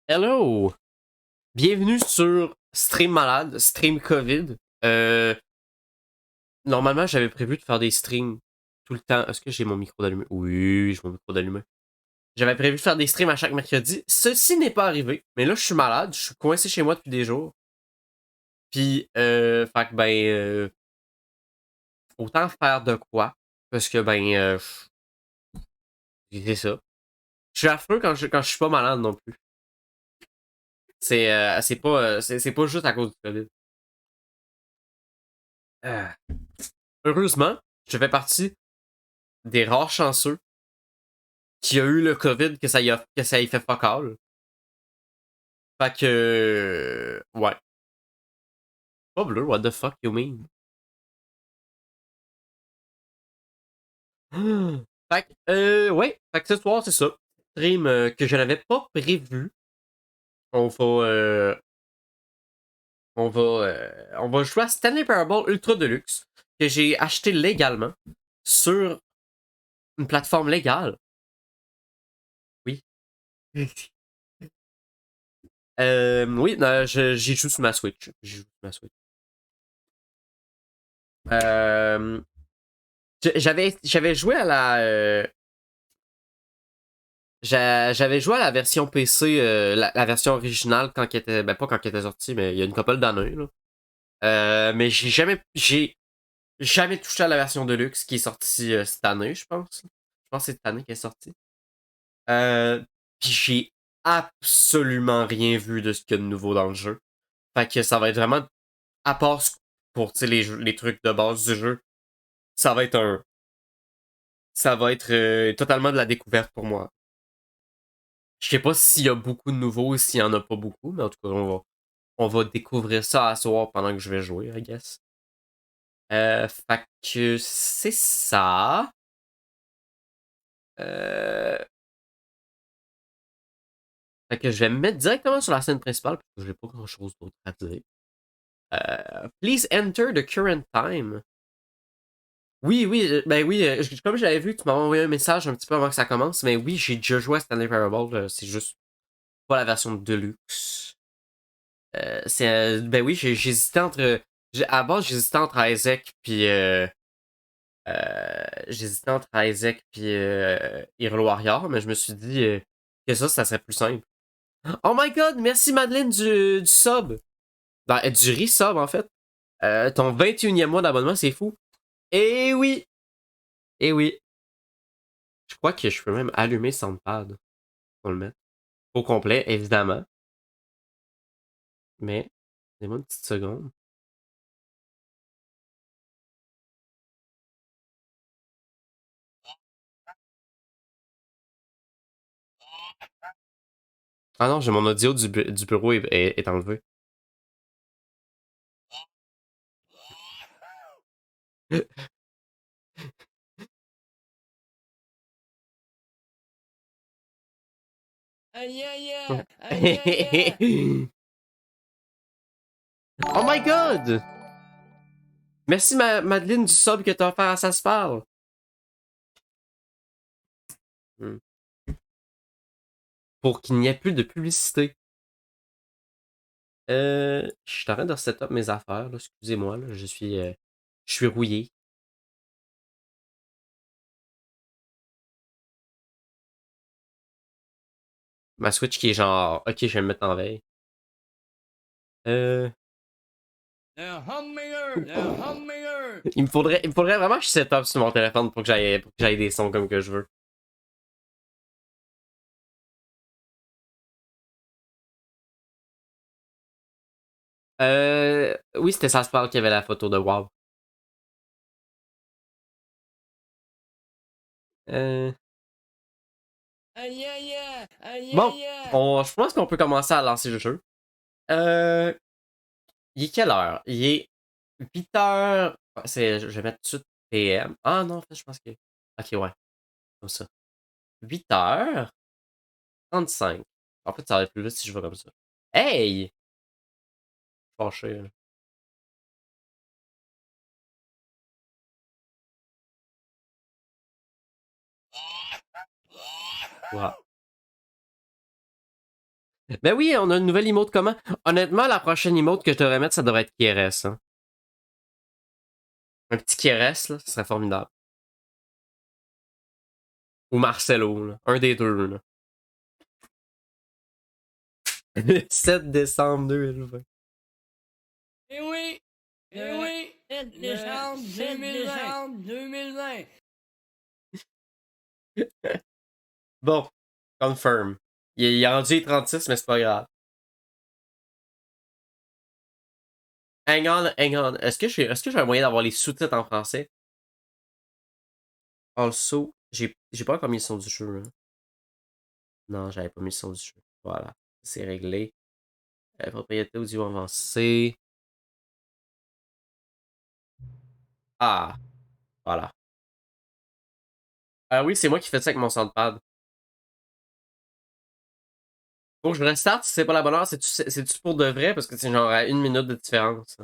Hello! Bienvenue sur Stream Malade, Stream COVID. Euh, Normalement, j'avais prévu de faire des streams tout le temps. Est-ce que j'ai mon micro d'allumé? Oui, j'ai mon micro d'allumé. J'avais prévu de faire des streams à chaque mercredi. Ceci n'est pas arrivé. Mais là, je suis malade. Je suis coincé chez moi depuis des jours. Puis, fait que autant faire de quoi. Parce que, c'est ça. Je suis affreux quand je suis pas malade non plus. C'est pas juste à cause du COVID. Euh, Heureusement, je fais partie des rares chanceux qui a eu le COVID que ça y fait fuck all. Fait que. Ouais. Pas bleu, what the fuck you mean? Ouais. Fait que ce soir, c'est ça. Stream que je n'avais pas prévu. On va. On va jouer à Stanley Parable Ultra Deluxe. Que j'ai acheté légalement. Sur une plateforme légale. Oui. Oui, non, j'y joue sur ma Switch. J'y joue sur ma Switch. Euh, j'avais joué à j'avais joué à la version PC, la version originale quand elle était, ben pas quand elle était sortie, mais il y a une couple d'années là. Mais j'ai jamais touché à la version Deluxe qui est sortie cette année, je pense. Je pense que c'est cette année qu'elle est sortie. Euh, Puis j'ai absolument rien vu de ce qu'il y a de nouveau dans le jeu. Fait que ça va être vraiment, à part pour les trucs de base du jeu, ça va être totalement de la découverte pour moi. Je sais pas s'il y a beaucoup de nouveaux ou s'il y en a pas beaucoup, mais en tout cas, on va découvrir ça à soir pendant que je vais jouer, I guess. Fait que c'est ça. Euh, Fait que je vais me mettre directement sur la scène principale parce que j'ai pas grand chose d'autre à dire. Please enter the current time. Oui, oui, ben oui, comme j'avais vu, tu m'as envoyé un message un petit peu avant que ça commence, mais oui, j'ai déjà joué à Stanley Parable, c'est juste pas la version Deluxe. Ben oui, j'hésitais entre. À la base, j'hésitais entre Isaac puis Hero Warrior, mais je me suis dit que ça serait plus simple. Oh my god, merci Madeleine du sub. Du resub en fait. Ton 21e mois d'abonnement, c'est fou. Eh oui! Eh oui. Je crois que je peux même allumer Soundpad pour le mettre. Au complet, évidemment. Mais, donne-moi une petite seconde. Ah non, j'ai mon audio du bureau est enlevé. Aïe aïe aïe! Aïe aïe aïe! Oh my god! Merci Madeleine du sub que t'as offert à Ça se parle. Hmm. Pour qu'il n'y ait plus de publicité. Je suis en train de setup mes affaires, là. Excusez-moi, là. Je suis rouillé. Ma Switch qui est genre, ok, je vais me mettre en veille. Euh, Le hamburger! Le hamburger! il me faudrait vraiment que je setup sur mon téléphone pour que j'aille des sons comme que je veux. Oui, c'était Ça se parle qu'il y avait la photo de Wow. Euh, Aïe aïe aïe! Aïe bon, aïe aïe! je pense qu'on peut commencer à lancer le jeu. Euh, il est quelle heure? Il est 8h. Je vais mettre tout de suite PM. Ah non, en fait, je pense que. Ok, ouais, comme ça. 8h35. En fait, ça va être plus vite si je vais comme ça. Hey! Fâché, là. Ouais. Ben oui, on a une nouvelle emote comment? Honnêtement, la prochaine emote que je devrais mettre, ça devrait être KRS. Hein. Un petit KRS, là, ce serait formidable. Ou Marcelo, là. Un des deux. Là. Le 7 décembre 2020. Eh oui! Eh oui! 7 décembre 2020. Bon, confirm. Il est rendu 36, mais c'est pas grave. Hang on, hang on. Est-ce que j'ai un moyen d'avoir les sous-titres en français? Also, j'ai pas encore mis le son du jeu. Hein. Non, j'avais pas mis le son du jeu. Voilà, c'est réglé. Propriété audio avancée. Ah, voilà. Ah oui, c'est moi qui fais ça avec mon soundpad. Faut que je restarte si c'est pas la bonne heure. C'est-tu pour de vrai? Parce que c'est genre à 1 minute de différence.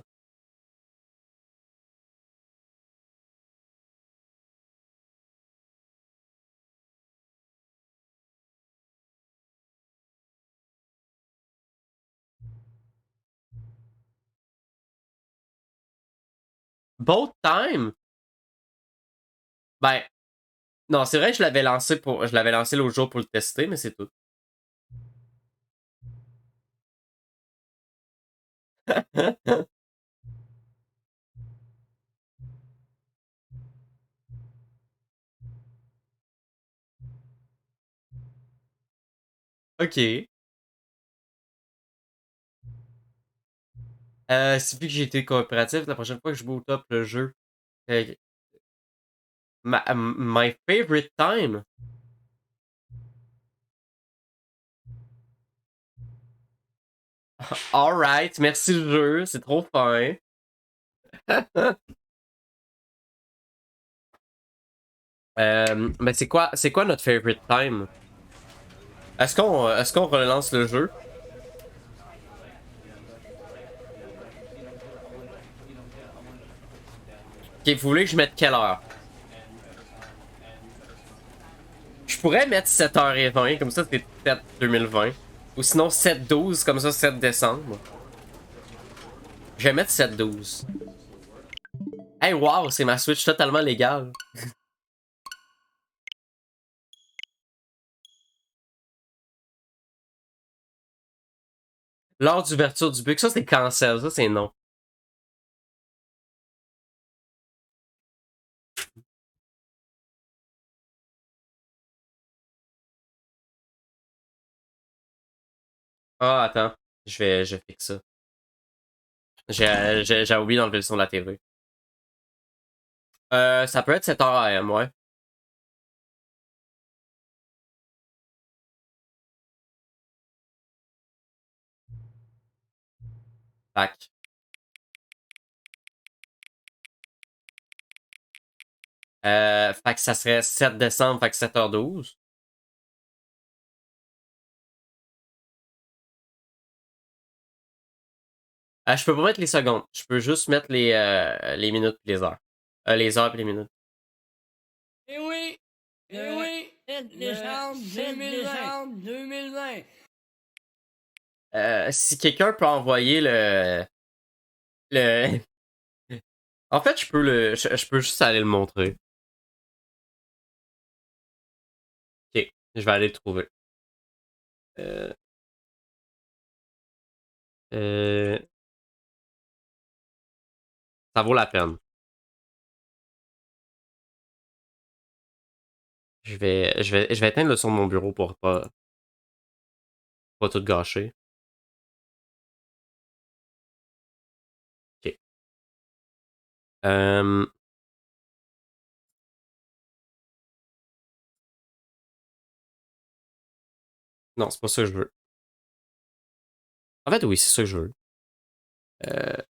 Both time? Ben, non, c'est vrai que je l'avais lancé l'autre jour pour le tester, mais c'est tout. Ok. C'est vu que j'ai été coopératif, la prochaine fois que je boot up le jeu. Euh, my favorite time. Alright, merci le jeu, c'est trop fin. Mais c'est quoi notre favorite time? Est-ce qu'on relance le jeu? Ok, vous voulez que je mette quelle heure? Je pourrais mettre 7h20, comme ça c'est 7 2020. Ou sinon 7-12, comme ça 7 décembre. Je vais mettre 7-12. Hey, wow, c'est ma Switch totalement légale. Lors d'ouverture du bug, ça c'est cancel, ça c'est non. Ah, attends, je fixe ça. J'ai oublié d'enlever le son de la TV. Ça peut être 7h AM, ouais. Tac. Fait que ça serait 7 décembre, fait que 7h12. Je peux pas mettre les secondes. Je peux juste mettre les minutes et les heures. Les heures et les minutes. Eh oui! Eh oui! 7 décembre 2020. Si quelqu'un peut envoyer le... En fait, je peux juste aller le montrer. Ok, je vais aller le trouver. Euh, euh, Ça vaut la peine. Je vais éteindre le son de mon bureau pour pas tout gâcher. Ok. Euh, non, c'est pas ça que je veux. En fait, oui, c'est ça que je veux. C'est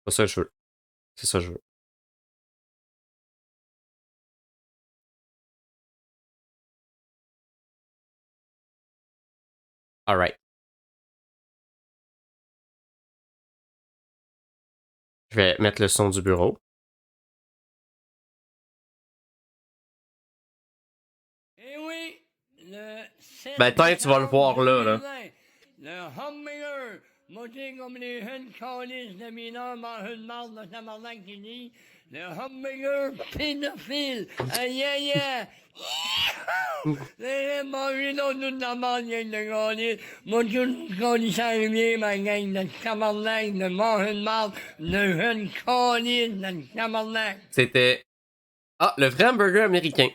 pas ça que je veux. C'est ça que je veux. Alright. Je vais mettre le son du bureau. Eh oui! Le Ben, peut-être tu vas le voir là. Le hamburger, moitié comme les jeunes calices de mineurs mangent une marde de tabarnak qui dit le hamburger pédophile. Aïe aïe aïe. Les mangés dans toute la marde, gang de calices. Moi, tout calice arrivé, ma gang de tabarnak, de manger une marde de jeunes calices de tabarnak. C'était... Ah, le vrai hamburger américain.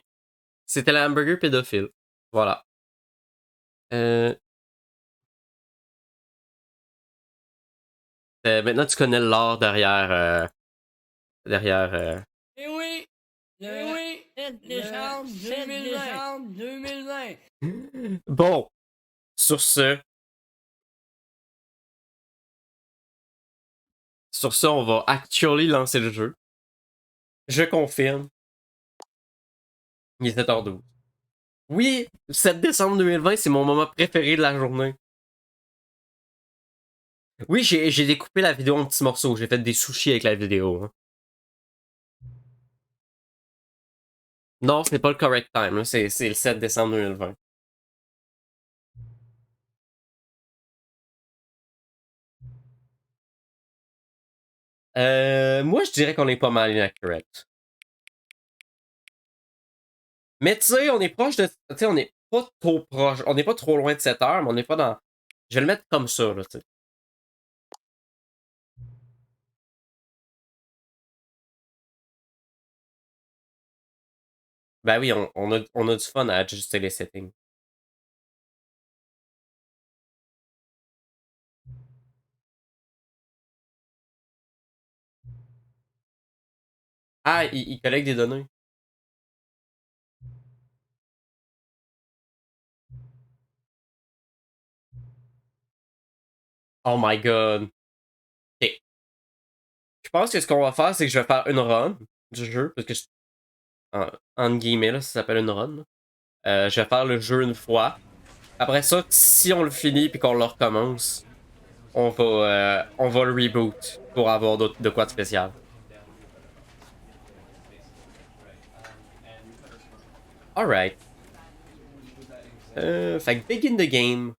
C'était le hamburger pédophile. Voilà. Maintenant, tu connais l'art derrière... Eh oui! Eh oui! 7 décembre 2020. Bon, sur ce... Sur ça, on va actually lancer le jeu. Je confirme. Il est 7h12. Oui, 7 décembre 2020, c'est mon moment préféré de la journée. Oui, j'ai découpé la vidéo en petits morceaux. J'ai fait des sushis avec la vidéo. Hein. Non, ce n'est pas le correct time. C'est le 7 décembre 2020. Moi, je dirais qu'on est pas mal inaccurate. Mais tu sais, on est proche de... Tu sais, on est pas trop proche. On n'est pas trop loin de 7 heures, mais on n'est pas dans... Je vais le mettre comme ça, là, tu sais. Ben oui, on a du fun à ajuster les settings. Ah, il collecte des données. Oh my god. Ok. Je pense que ce qu'on va faire, c'est que je vais faire une run du jeu, parce que, entre guillemets, là, ça s'appelle une run. Je vais faire le jeu une fois. Après ça, si on le finit puis qu'on le recommence, on va le reboot pour avoir de quoi de spécial. Alright. Fait que begin the game.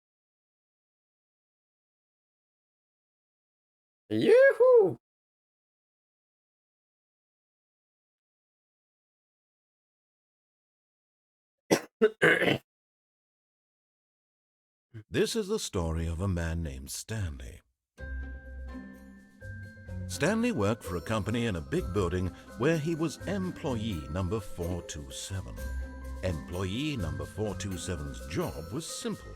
Youhou! This is the story of a man named Stanley. Stanley worked for a company in a big building where he was employee number 427. Employee number 427's job was simple.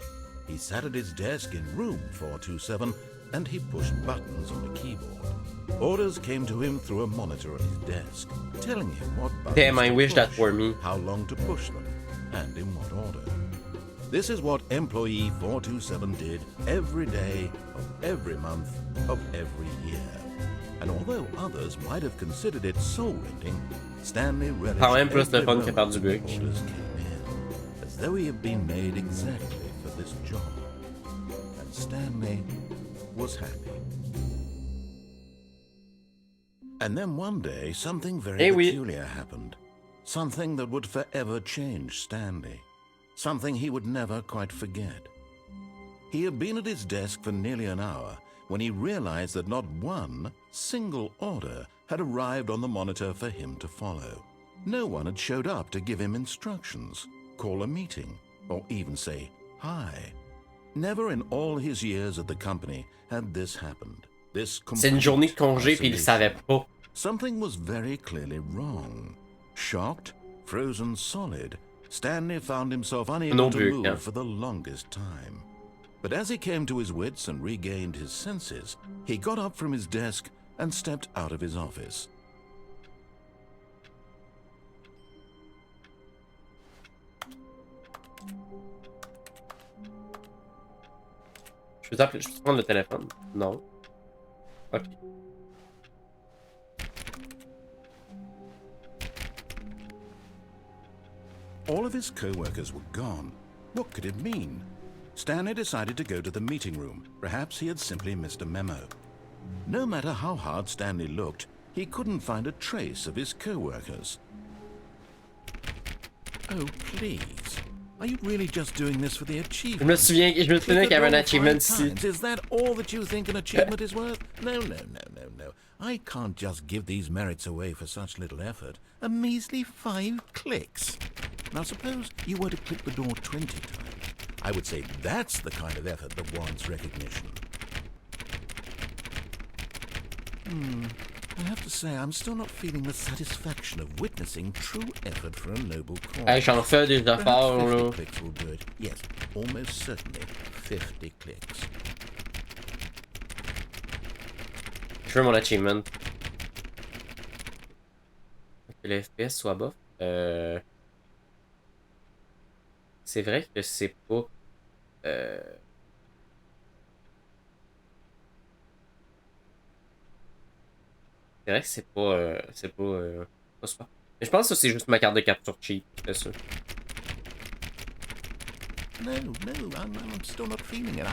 He sat at his desk in room 427 and he pushed buttons on a keyboard. Orders came to him through a monitor at his desk, telling him what buttons Damn, I to wish push, that were me. how long to push them, and in what order. This is what employee 427 did every day of every month of every year. And although others might have considered it soul-rending, Stanley relished Quand même plus de every fun que faire moment du the brick. orders came in, as though he had been made exactly for this job. And Stanley was happy. And then one day, something very peculiar happened. Something that would forever change Stanley. Something he would never quite forget. He had been at his desk for nearly an hour when he realized that not one single order had arrived on the monitor for him to follow. No one had showed up to give him instructions, call a meeting, or even say hi. Never in all his years at the company had this happened. C'est une journée de congé puis il savait pas. Something was very clearly wrong. Shocked, frozen solid, Stanley found himself unable to move for the longest time. But as he came to his wits and regained his senses, he got up from his desk and stepped out of his office. Je peux prendre le téléphone? Non. Ok. All of his co-workers were gone. What could it mean? Stanley decided to go to the meeting room. Perhaps he had simply missed a memo. No matter how hard Stanley looked, he couldn't find a trace of his co-workers. Oh, please. Are you really just doing this for the Je achievement? me souviens qu'il y avait un achievement ici. Is that all that you think an achievement is worth? No. I can't just give these merits away for such little effort. A measly 5 clicks. Now suppose you were to click the door 20 times. I would say that's the kind of effort that warrants recognition. I have to say, I'm still not feeling the satisfaction of witnessing true effort for a noble cause. Hey, j'en fais des affaires, Perhaps 50 là. clicks will do it. Yes, almost certainly 50 clicks. Je veux mon achievement. Que le FPS soit bas. C'est vrai que c'est pas... C'est vrai que c'est pas... pas super. Mais je pense que c'est juste ma carte de capture cheap, c'est ça. No, I'm still not feeling it.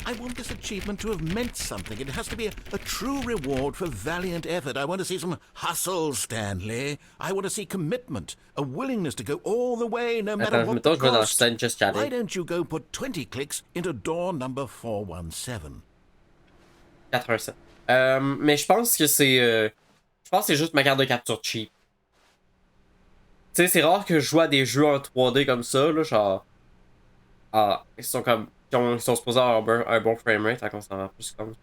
I want this achievement to have meant something. It has to be a true reward for valiant effort. I want to see some hustle, Stanley. I want to see commitment, a willingness to go all the way, no matter what the cost. Why don't you go put 20 clicks into door number 417? 87. Mais je pense que c'est... je pense que c'est juste ma carte de capture cheap. Tu sais, c'est rare que je joue à des jeux en 3D comme ça, là, genre... Ah, ils sont comme... Ils sont supposés avoir un bon framerate, à qu'on s'en rend plus comme...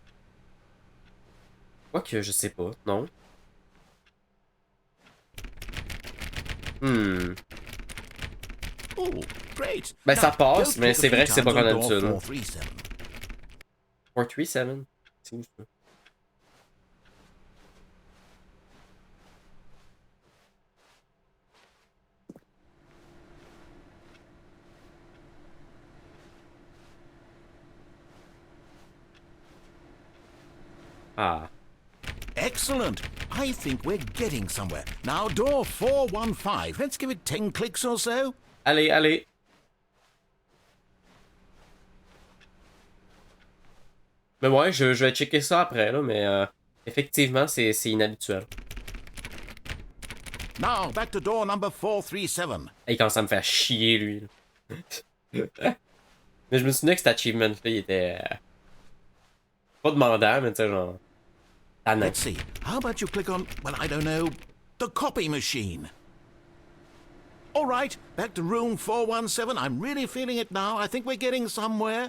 Quoique, je sais pas, non? Oh, great. Ben, ça passe, mais c'est vrai que c'est pas comme d'habitude. 437? C'est où ça? Ah. Excellent. I think we're getting somewhere. Now, door 415. Let's give it 10 clicks or so. Allez, allez. Mais ouais, je vais checker ça après, là, mais effectivement, c'est inhabituel. Now, back to door number 437. Et quand ça me fait chier, lui. Mais je me souviens que cet achievement-là, il était... pas demandant, mais tu sais, genre... Let's see. How about you click on, well, I don't know, the copy machine? All right, back to room 417. I'm really feeling it now. I think we're getting somewhere.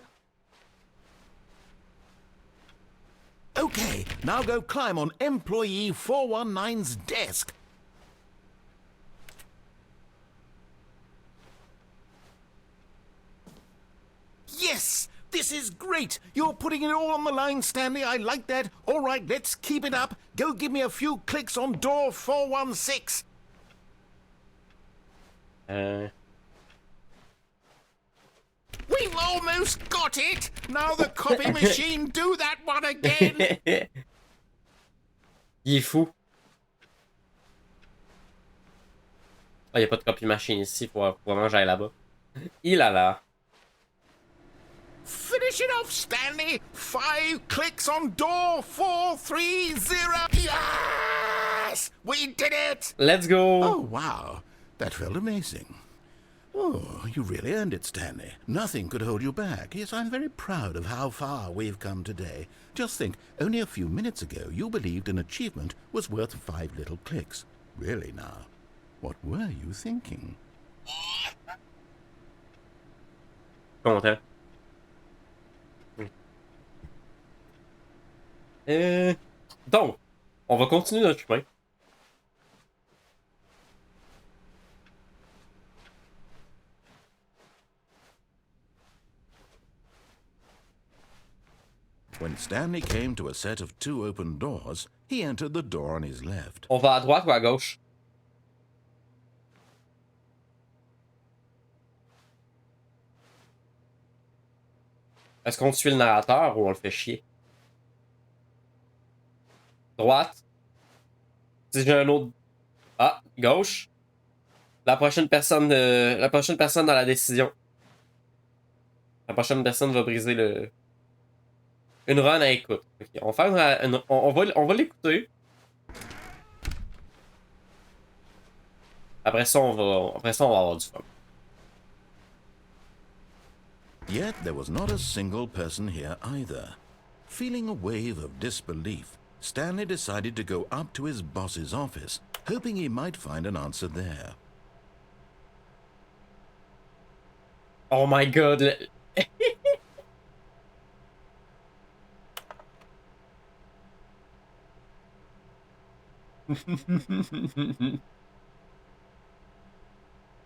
Okay, now go climb on employee 419's desk. Yes! This is great! You're putting it all on the line, Stanley. I like that. All right, let's keep it up. Go give me a few clicks on door 416. We've almost got it! Now the copy machine, do that one again! Il est fou. Ah, il n'y a pas de copy machine ici. Faut vraiment que j'aille là-bas. Il a là. Finish it off, Stanley! 5 clicks on door 430! Yes! We did it! Let's go! Oh, wow. That felt amazing. Oh, you really earned it, Stanley. Nothing could hold you back. Yes, I'm very proud of how far we've come today. Just think, only a few minutes ago you believed an achievement was worth 5 little clicks. Really now, what were you thinking? Content. Donc, on va continuer notre chemin. When Stanley came to a set of 2 open doors, he entered the door on his left. On va à droite ou à gauche? Est-ce qu'on suit le narrateur ou on le fait chier? Droite. Si j'ai un autre... Ah, gauche. La prochaine personne dans la décision. La prochaine personne va briser le... Une run à écoute. Okay, on va l'écouter. Après ça, on va avoir du fun. Yet there was not a single person here either. Feeling a wave of disbelief, Stanley decided to go up to his boss's office, hoping he might find an answer there. Oh my god.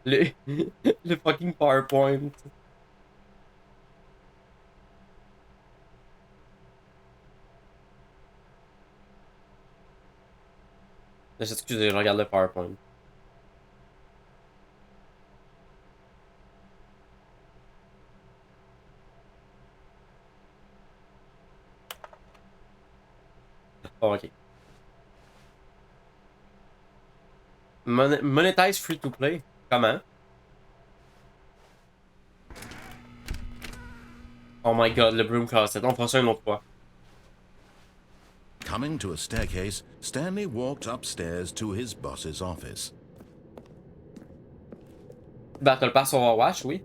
le fucking PowerPoint. Excusez, je regarde le PowerPoint. Oh, ok. Monetize free to play? Comment? Oh my god, le broom closet. On fera ça une autre fois. Coming to a staircase, Stanley walked upstairs to his boss's office. Battle Pass Overwatch, oui.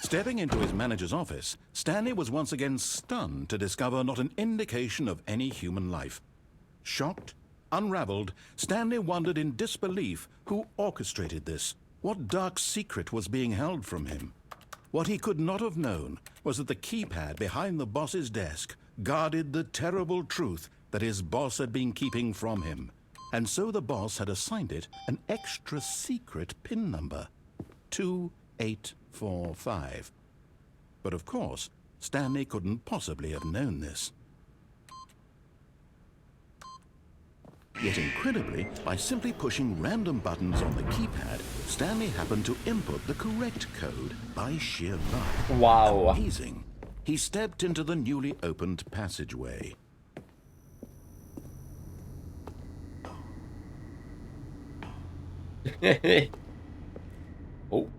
Stepping into his manager's office, Stanley was once again stunned to discover not an indication of any human life. Shocked, unraveled, Stanley wondered in disbelief who orchestrated this. What dark secret was being held from him? What he could not have known was that the keypad behind the boss's desk guarded the terrible truth that his boss had been keeping from him. And so the boss had assigned it an extra secret PIN number, 2845. But of course, Stanley couldn't possibly have known this. Yet incredibly, by simply pushing random buttons on the keypad, Stanley happened to input the correct code by sheer luck. Wow. Amazing. He stepped into the newly opened passageway. Oh.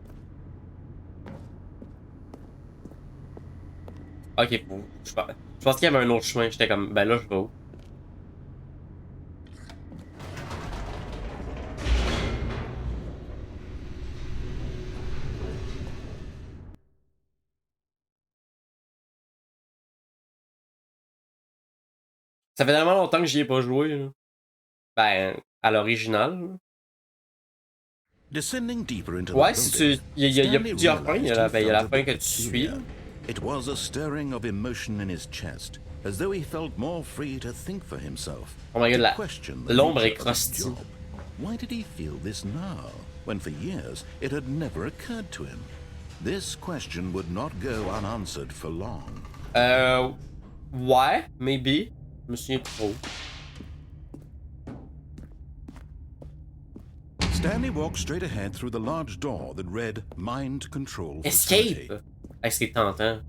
Ok, je pense qu'il y avait un autre chemin. J'étais comme, ben là, je vais où? Ça fait tellement longtemps que j'y ai pas joué, là. Ben, à l'original. Descending deeper into Ouais, the si building, tu. Il y a plusieurs fins. Il y a la Stanley fin que felt tu a suis. bit peculiar. It was a stirring of emotion in his chest, as though he felt more free to think for himself. Oh my god, l'ombre est crusty. crusty. Why did he feel this now, when for years it had never occurred to him? This question would not go unanswered for long. Ouais, maybe. Je me souviens trop. Stanley walked straight ahead through the large door that read Mind Control Escape! Facility. C'est tentant.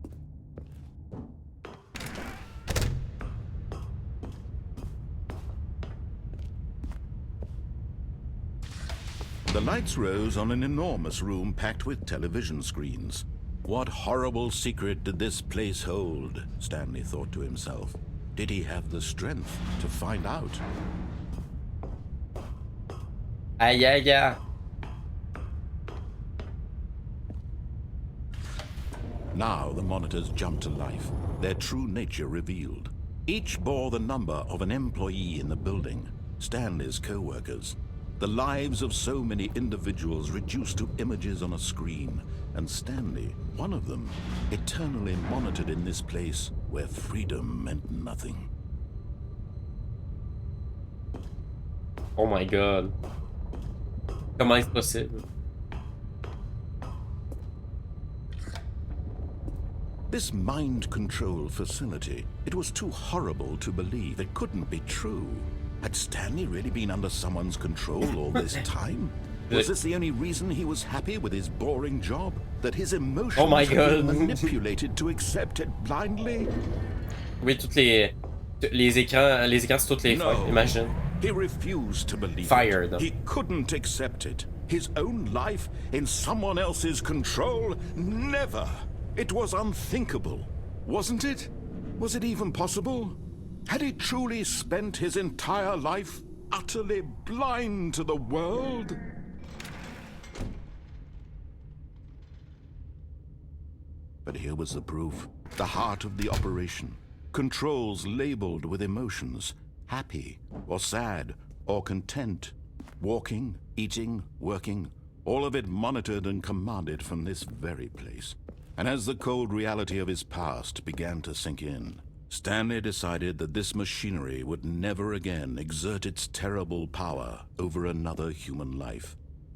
The lights rose on an enormous room packed with television screens. What horrible secret did this place hold? Stanley thought to himself. Did he have the strength to find out? Aïe aïe aïe. Now the monitors jumped to life, their true nature revealed. Each bore the number of an employee in the building, Stanley's co-workers. The lives of so many individuals reduced to images on a screen, and Stanley, one of them, eternally monitored in this place where freedom meant nothing. Oh my god. Comment est-ce possible? This mind control facility, it was too horrible to believe. It couldn't be true. Had Stanley really been under someone's control all this time? Was this the only reason he was happy with his boring job? That his emotions oh my had god. been manipulated to accept it blindly? Oui, les écrans sur toutes les fois, imagine. He refused to believe Fired. it. He couldn't accept it. His own life in someone else's control? Never. It was unthinkable, wasn't it? Was it even possible? Had he truly spent his entire life utterly blind to the world? But here was the proof. The heart of the operation. Controls labeled with emotions. Happy, or sad, or content. Walking, eating, working. All of it monitored and commanded from this very place. And as the cold reality of his past began to sink in, Stanley decided that this machinery would never again exert its terrible power over another human life.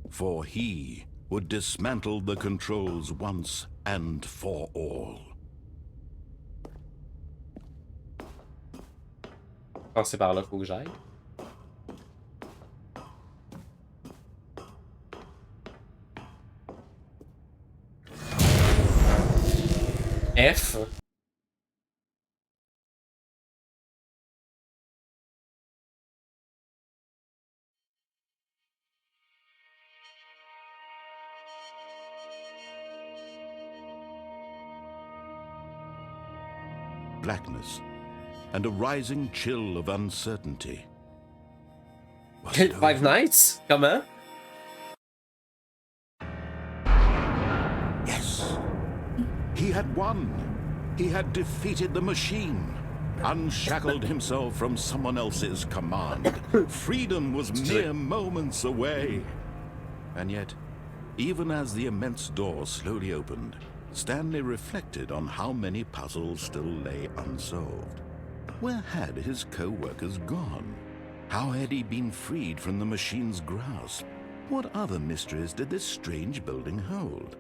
For he would dismantle the controls once and for all. Je pense que c'est par là qu'il faut que j'aille. F. Blackness and a rising chill of uncertainty. Five Nights? Comment? Yes. He had won. He had defeated the machine. Unshackled himself from someone else's command. Freedom was mere moments away. And yet, even as the immense door slowly opened, Stanley reflected on how many puzzles still lay unsolved. Where had his co-workers gone? How had he been freed from the machine's grasp? What other mysteries did this strange building hold?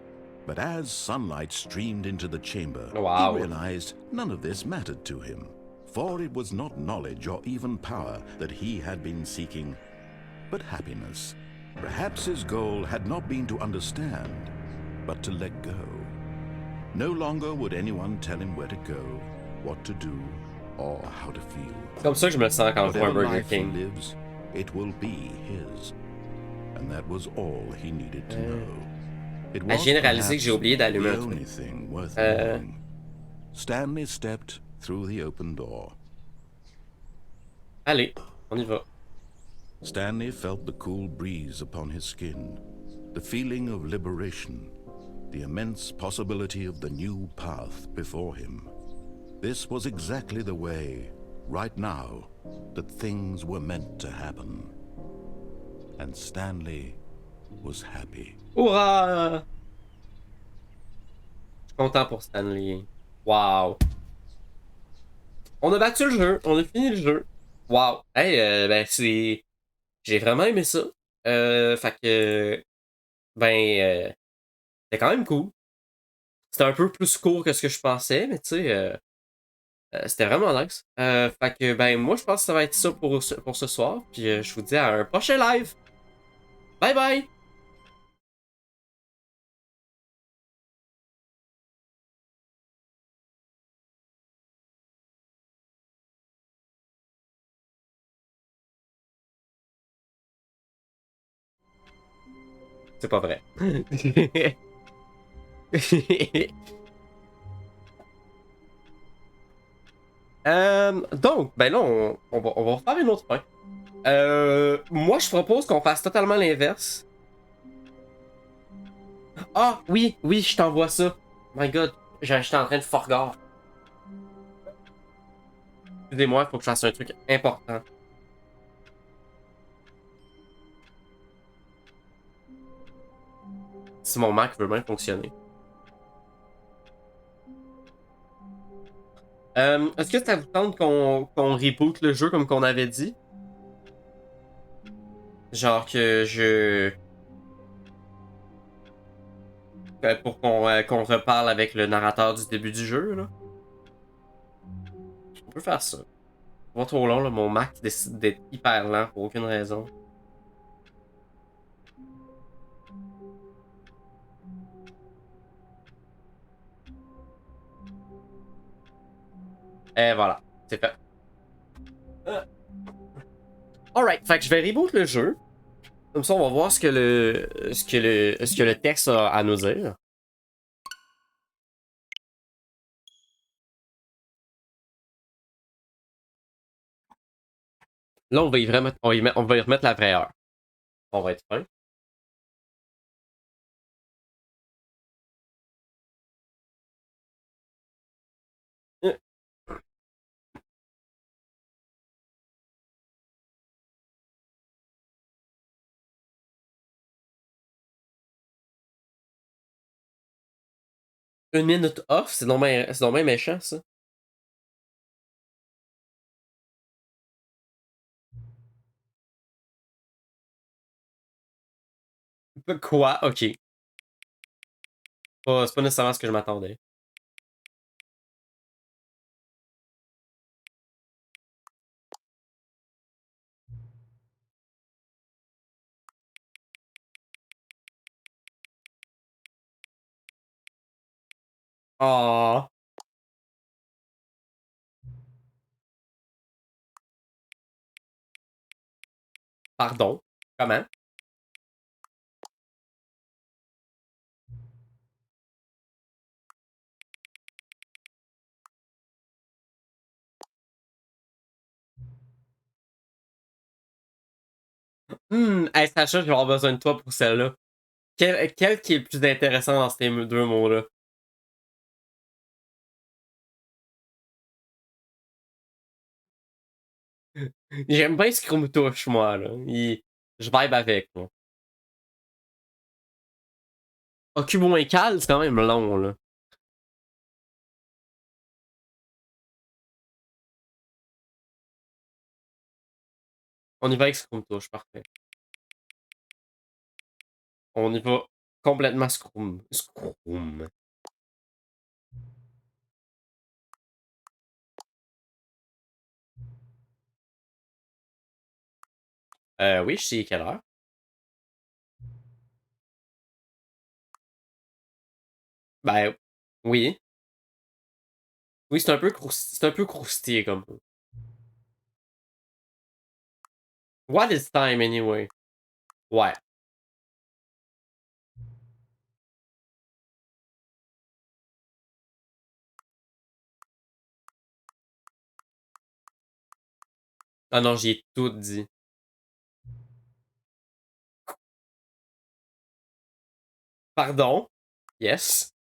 But as sunlight streamed into the chamber, wow, he realized none of this mattered to him. For it was not knowledge or even power that he had been seeking, but happiness. Perhaps his goal had not been to understand, but to let go. No longer would anyone tell him where to go, what to do, or how to feel. Comme ça que je me sens quand je vois un Whatever Burger life he King. lives, it will be his. And that was all he needed to know. It was Je viens de réaliser que j'ai oublié d'allumer the un only truc. thing worth knowing. Stanley stepped through the open door. Allez, on y va. Stanley felt the cool breeze upon his skin, the feeling of liberation, the immense possibility of the new path before him. This was exactly the way, right now, that things were meant to happen. And Stanley was happy. Hurrah! Je suis content pour Stanley. Wow. On a battu le jeu, on a fini le jeu. Wow. Hey, ben c'est... J'ai vraiment aimé ça. Fait que... c'était quand même cool. C'était un peu plus court que ce que je pensais, mais tu sais... c'était vraiment nice. Fait que, ben, moi, je pense que ça va être ça pour ce soir. Puis je vous dis à un prochain live. Bye bye! C'est pas vrai. Donc, ben là, on va refaire une autre fin. Moi, je propose qu'on fasse totalement l'inverse. Ah, oui, je t'envoie ça. My God, j'étais en train de forgar. Excusez-moi, il faut que je fasse un truc important. Si mon Mac veut bien fonctionner. Est-ce que ça vous tente qu'on reboot le jeu comme qu'on avait dit? Genre que pour qu'on reparle avec le narrateur du début du jeu, là. On peut faire ça. Pas trop long, là. Mon Mac décide d'être hyper lent pour aucune raison. Et voilà, c'est fait. Alright, fait que je vais reboot le jeu. Comme ça, on va voir ce que le texte a à nous dire. Là, on va y remettre la vraie heure. On va être fin. Une minute off, c'est donc bien méchant, ça. Quoi? Ok. C'est pas nécessairement ce que je m'attendais. Oh. Pardon. Comment? Hey, Sacha, je vais avoir besoin de toi pour celle-là. Quel qui est le plus intéressant dans ces deux mots-là? J'aime bien ce qu'on me touche, moi, là. Je vibe avec, moi. Ocubo et Cal, c'est quand même long, là. On y va avec ce qu'on me touche, parfait. On y va complètement scroom. Scroom. Oui, je sais quelle heure. Ben, oui. Oui, c'est un peu croustillé comme ça. What is time anyway? Ouais. Ah non, j'y ai tout dit. Pardon? Yes.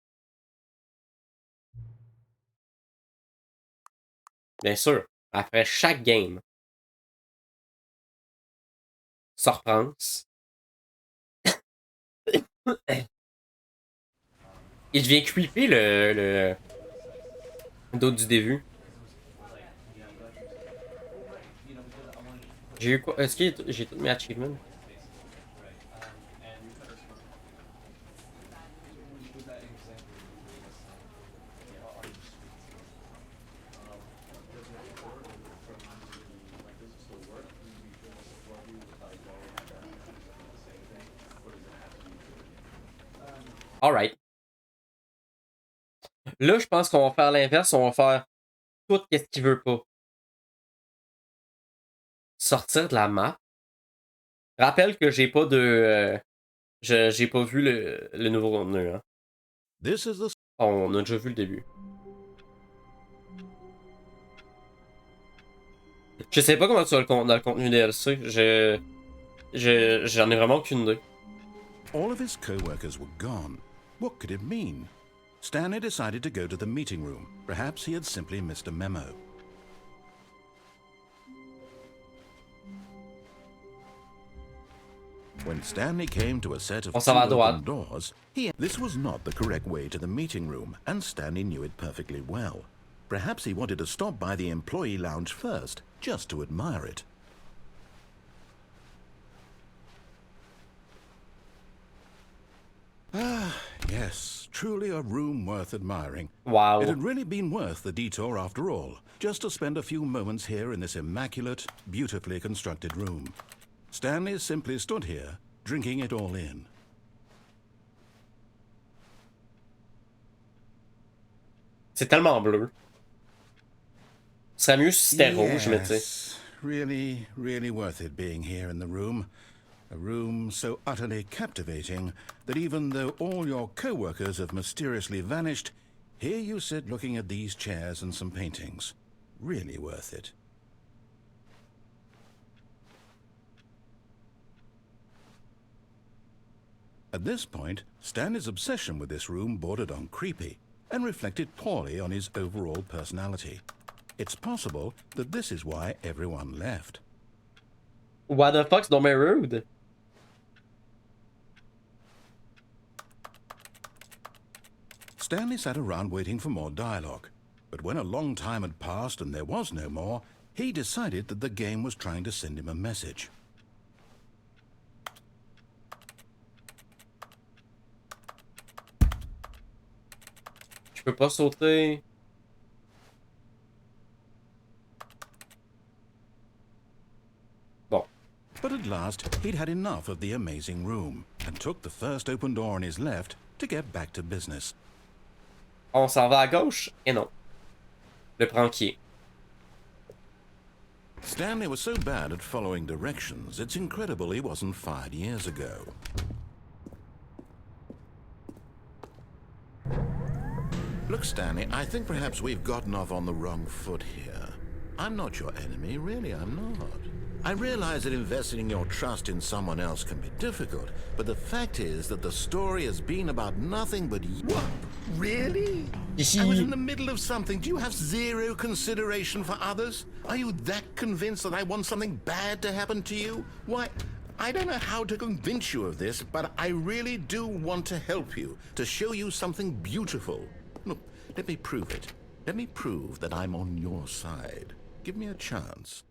Bien sûr. Après chaque game. Surprise. Il devient creepy le d'autre du début. J'ai eu quoi? Est-ce que j'ai tous mes achievements? Alright. Là, je pense qu'on va faire l'inverse. On va faire tout ce qu'il veut pas. Sortir de la map. Rappelle que j'ai pas de. J'ai pas vu le nouveau contenu. Hein. On a déjà vu le début. Je sais pas comment tu vas dans le contenu DLC. J'en ai vraiment aucune idée. All of his co-workers were gone. What could it mean? Stanley decided to go to the meeting room. Perhaps he had simply missed a memo. When Stanley came to a set of two open doors, this was not the correct way to the meeting room, and Stanley knew it perfectly well. Perhaps he wanted to stop by the employee lounge first, just to admire it. Ah, yes, truly a room worth admiring. Wow. It had really been worth the detour after all, just to spend a few moments here in this immaculate, beautifully constructed room. Stanley simply stood here, drinking it all in. C'est tellement bleu. Ce serait mieux si c'était rouge, mais tu sais. Really, really worth it being here in the room. A room so utterly captivating that even though all your co-workers have mysteriously vanished, here you sit looking at these chairs and some paintings. Really worth it. At this point, Stanley's obsession with this room bordered on creepy and reflected poorly on his overall personality. It's possible that this is why everyone left. What the fuck's dans my rude? Stanley sat around waiting for more dialogue. But when a long time had passed and there was no more, he decided that the game was trying to send him a message. Je peux pas sauter. Bon. But at last, he'd had enough of the amazing room and took the first open door on his left to get back to business. On s'en va à gauche? Et non. Le prends qui est. Stanley was so bad at following directions, it's incredible he wasn't fired years ago. Look, Stanley, I think perhaps we've gotten off on the wrong foot here. I'm not your enemy, really, I'm not. I realize that investing your trust in someone else can be difficult, but the fact is that the story has been about nothing but you. What? Really? I was in the middle of something. Do you have zero consideration for others? Are you that convinced that I want something bad to happen to you? Why, I don't know how to convince you of this, but I really do want to help you, to show you something beautiful. Look, let me prove it. Let me prove that I'm on your side. Give me a chance.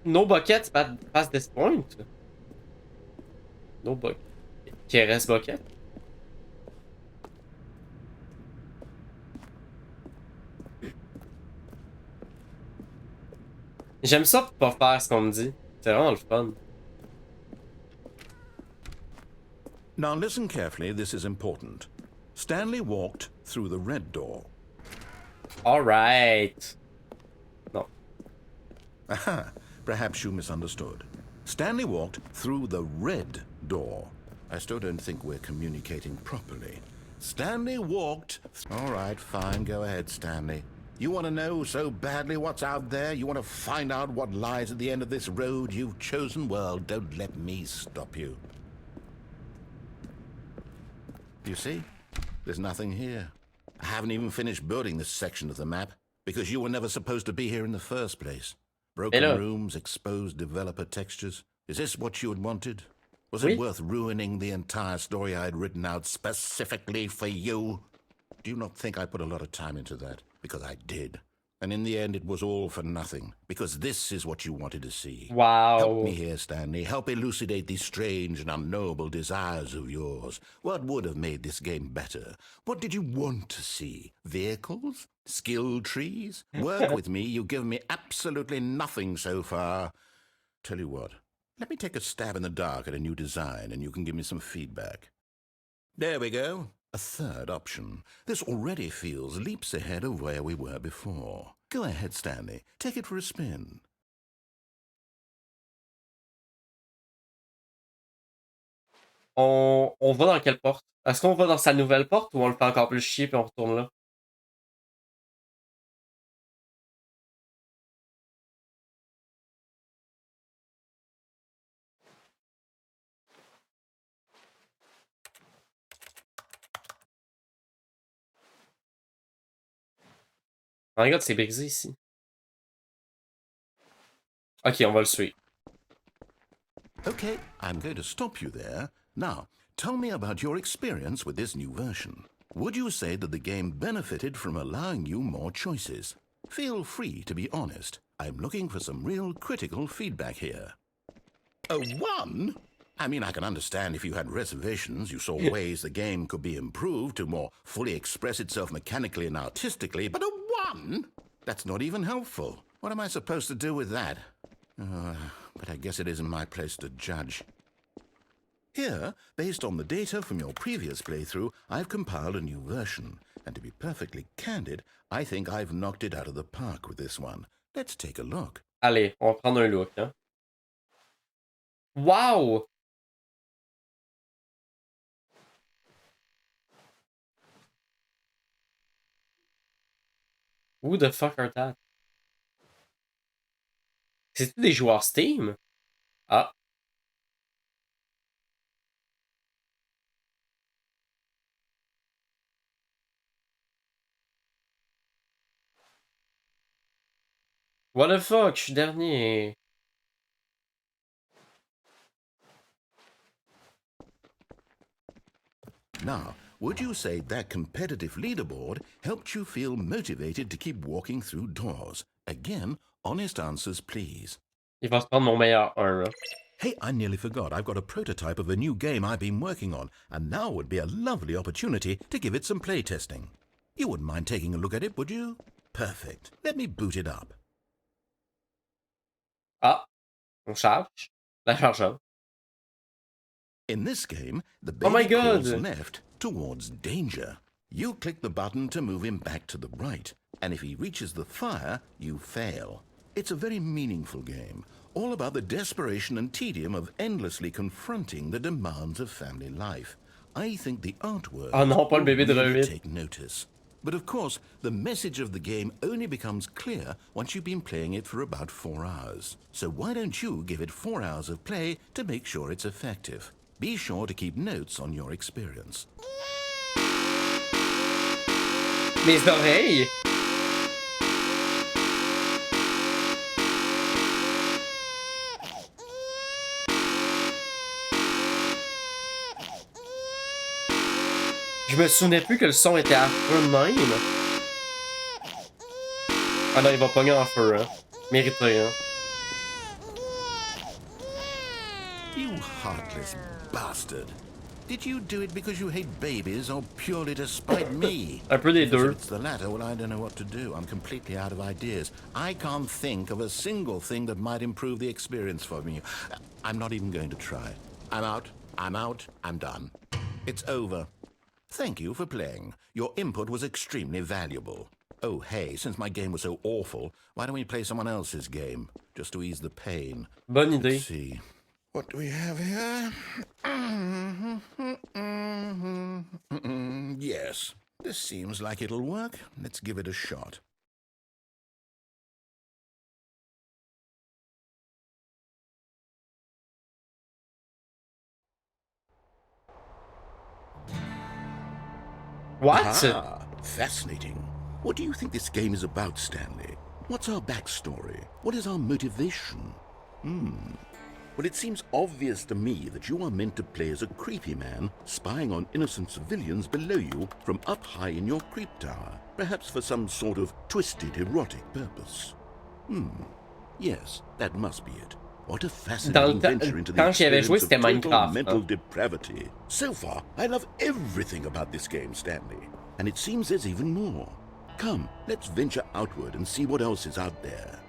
No buckets past this point. No bucket. Qui reste bucket? J'aime ça pour pas faire ce qu'on me dit. C'est vraiment le fun. Now listen carefully, this is important. Stanley walked through the red door. Alright. No. Aha, perhaps you misunderstood. Stanley walked through the red door. I still don't think we're communicating properly. Stanley walked... All right, fine, go ahead, Stanley. You want to know so badly what's out there? You want to find out what lies at the end of this road you've chosen? Well, don't let me stop you. You see? There's nothing here. I haven't even finished building this section of the map, because you were never supposed to be here in the first place. Broken rooms, exposed developer textures. Is this what you had wanted? Was it worth ruining the entire story I had written out specifically for you? Do you not think I put a lot of time into that? Because I did. And in the end, it was all for nothing. Because this is what you wanted to see. Wow. Help me here, Stanley. Help elucidate these strange and unknowable desires of yours. What would have made this game better? What did you want to see? Vehicles? Skill trees? Work with me. You've given me absolutely nothing so far. Tell you what. Let me take a stab in the dark at a new design, and you can give me some feedback. There we go. A third option. This already feels leaps ahead of where we were before. Go ahead, Stanley. Take it for a spin. On va dans quelle porte? Est-ce qu'on va dans sa nouvelle porte ou on le fait encore plus chier puis on retourne là? Oh, regarde, c'est brisé ici. Ok, on va le suivre. Okay, I'm going to stop you there. Now, tell me about your experience with this new version. Would you say that the game benefited from allowing you more choices? Feel free to be honest. I'm looking for some real critical feedback here. A 1? I mean, I can understand if you had reservations, you saw ways the game could be improved to more fully express itself mechanically and artistically, but a 1? That's not even helpful. What am I supposed to do with that? But I guess it isn't my place to judge. Here, based on the data from your previous playthrough, I've compiled a new version. And to be perfectly candid, I think I've knocked it out of the park with this one. Let's take a look. Allez, on va prendre un look, hein. Wow! Who the fuck are that? C'est-tu des joueurs Steam? Ah. What the fuck? Je suis dernier. Now, would you say that competitive leaderboard helped you feel motivated to keep walking through doors? Again, honest answers, please. Il va se prendre mon meilleur 1, là. Hey, I nearly forgot. I've got a prototype of a new game I've been working on, and now would be a lovely opportunity to give it some playtesting. You wouldn't mind taking a look at it, would you? Perfect. Let me boot it up. Ah, on charge. La charge. In this game, the Oh my baby God. crawls left towards danger. You click the button to move him back to the right, and if he reaches the fire, you fail. It's a very meaningful game, all about the desperation and tedium of endlessly confronting the demands of family life. I think the artwork Oh non, pas le bébé de will really David. take notice. But of course, the message of the game only becomes clear once you've been playing it for about 4 hours. So why don't you give it 4 hours of play to make sure it's effective? Be sure to keep notes on your experience. Mes oreilles! Je me souvenais plus que le son était affreux de même. Ah non, il va pogner en feu, hein. Mérité, hein. You heartless bastard. Did you do it because you hate babies or purely to spite me? Un peu des Because deux. if it's the latter, well, I don't know what to do. I'm completely out of ideas. I can't think of a single thing that might improve the experience for me. I'm not even going to try. I'm out. I'm done. It's over. Thank you for playing. Your input was extremely valuable. Oh, hey, since my game was so awful, why don't we play someone else's game? Just to ease the pain. Bonne idée. Let's see. What do we have here? Yes, this seems like it'll work. Let's give it a shot. What? Ah, fascinating. What do you think this game is about, Stanley? What's our backstory? What is our motivation? Well, it seems obvious to me that you are meant to play as a creepy man spying on innocent civilians below you from up high in your creep tower, perhaps for some sort of twisted erotic purpose. Yes, that must be it. What a fascinating venture into the quand j'y avais joué, experience of c'était total Minecraft, mental hein. depravity. So far, I love everything about this game, Stanley. And it seems there's even more. Come, let's venture outward and see what else is out there.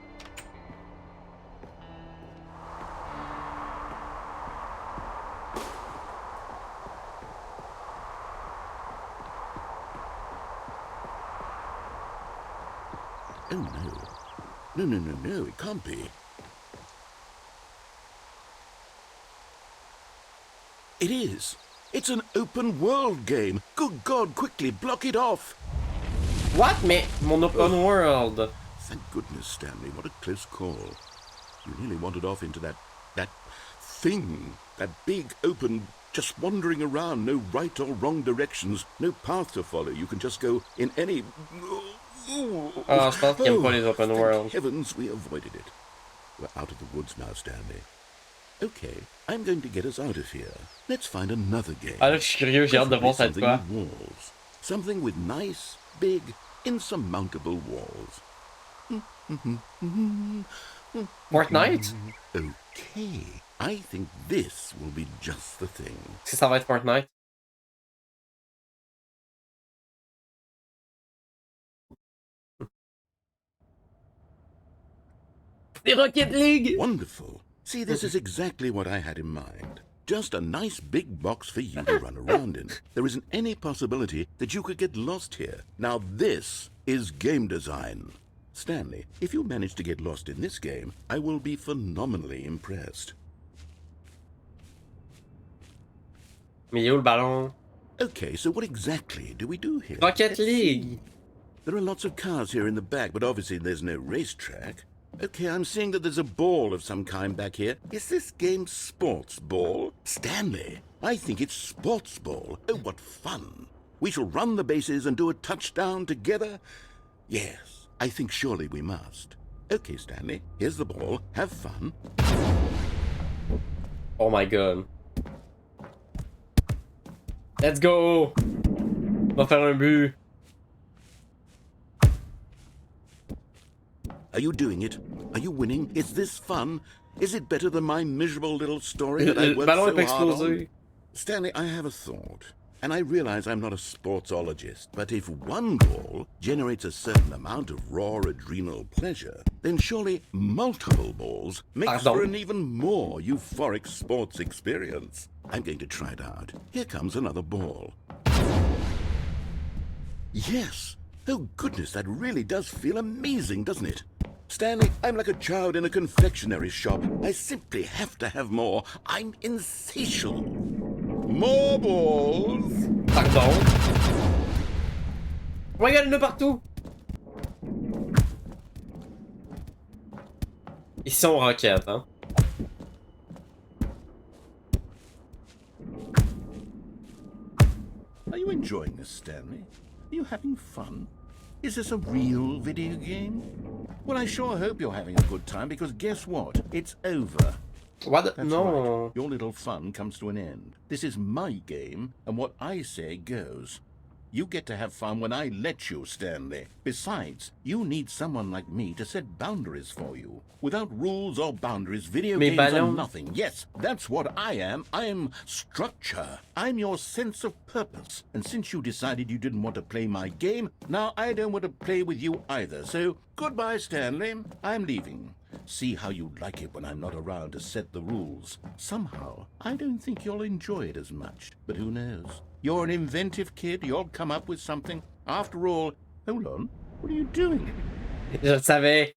Oh no. No, it can't be. It is. It's an open world game. Good God, quickly block it off. What? Mais mon open world. Thank goodness, Stanley. What a close call. You nearly wandered off into that thing. That big, open, just wandering around. No right or wrong directions. No path to follow. You can just go in any... Ah, je pense qu'il aime pas les open thank world. heavens we avoided it. We're out of the woods now, Stanley. Okay, I'm going to get us out of here. Let's find another game. Ah là, je suis curieux, j'ai hâte de voir ça de Something quoi. with walls. Something with nice, big, insurmountable walls. Fortnite? Okay, I think this will be just the thing. Si ça va être Fortnite. The Rocket League! Wonderful. See, this is exactly what I had in mind. Just a nice big box for you to run around in. There isn't any possibility that you could get lost here. Now this is game design. Stanley, if you manage to get lost in this game, I will be phenomenally impressed. Mais il est où le ballon? Okay, so what exactly do we do here? Rocket League! There are lots of cars here in the back, but obviously there's no racetrack. Okay, I'm seeing that there's a ball of some kind back here. Is this game sports ball? Stanley, I think it's sports ball. Oh, what fun. We shall run the bases and do a touchdown together? Yes, I think surely we must. Okay, Stanley, here's the ball. Have fun. Oh my god. Let's go! Va faire un but. Are you doing it? Are you winning? Is this fun? Is it better than my miserable little story that I Le worked ballon est so pas hard on? explosé. Stanley, I have a thought. And I realize I'm not a sportsologist, but if one ball generates a certain amount of raw adrenal pleasure, then surely multiple balls makes for an even more euphoric sports experience. I'm going to try it out. Here comes another ball. Yes! Oh goodness, that really does feel amazing, doesn't it? Stanley, I'm like a child in a confectionery shop. I simply have to have more. I'm insatiable. More balls! Pardon. Regarde, il y en a partout. Ils sont roquettes, hein. Are you enjoying this, Stanley? Are you having fun? Is this a real video game? Well, I sure hope you're having a good time, because guess what? It's over. What? That's No. right. Your little fun comes to an end. This is my game, and what I say goes. You get to have fun when I let you, Stanley. Besides, you need someone like me to set boundaries for you. Without rules or boundaries, video games are nothing. Yes, that's what I am. I'm structure. I'm your sense of purpose. And since you decided you didn't want to play my game, now I don't want to play with you either. So, goodbye, Stanley. I'm leaving. See how you like it when I'm not around to set the rules. Somehow, I don't think you'll enjoy it as much. But who knows? You're an inventive kid. You'll come up with something. After all, hold on. What are you doing? Je le savais.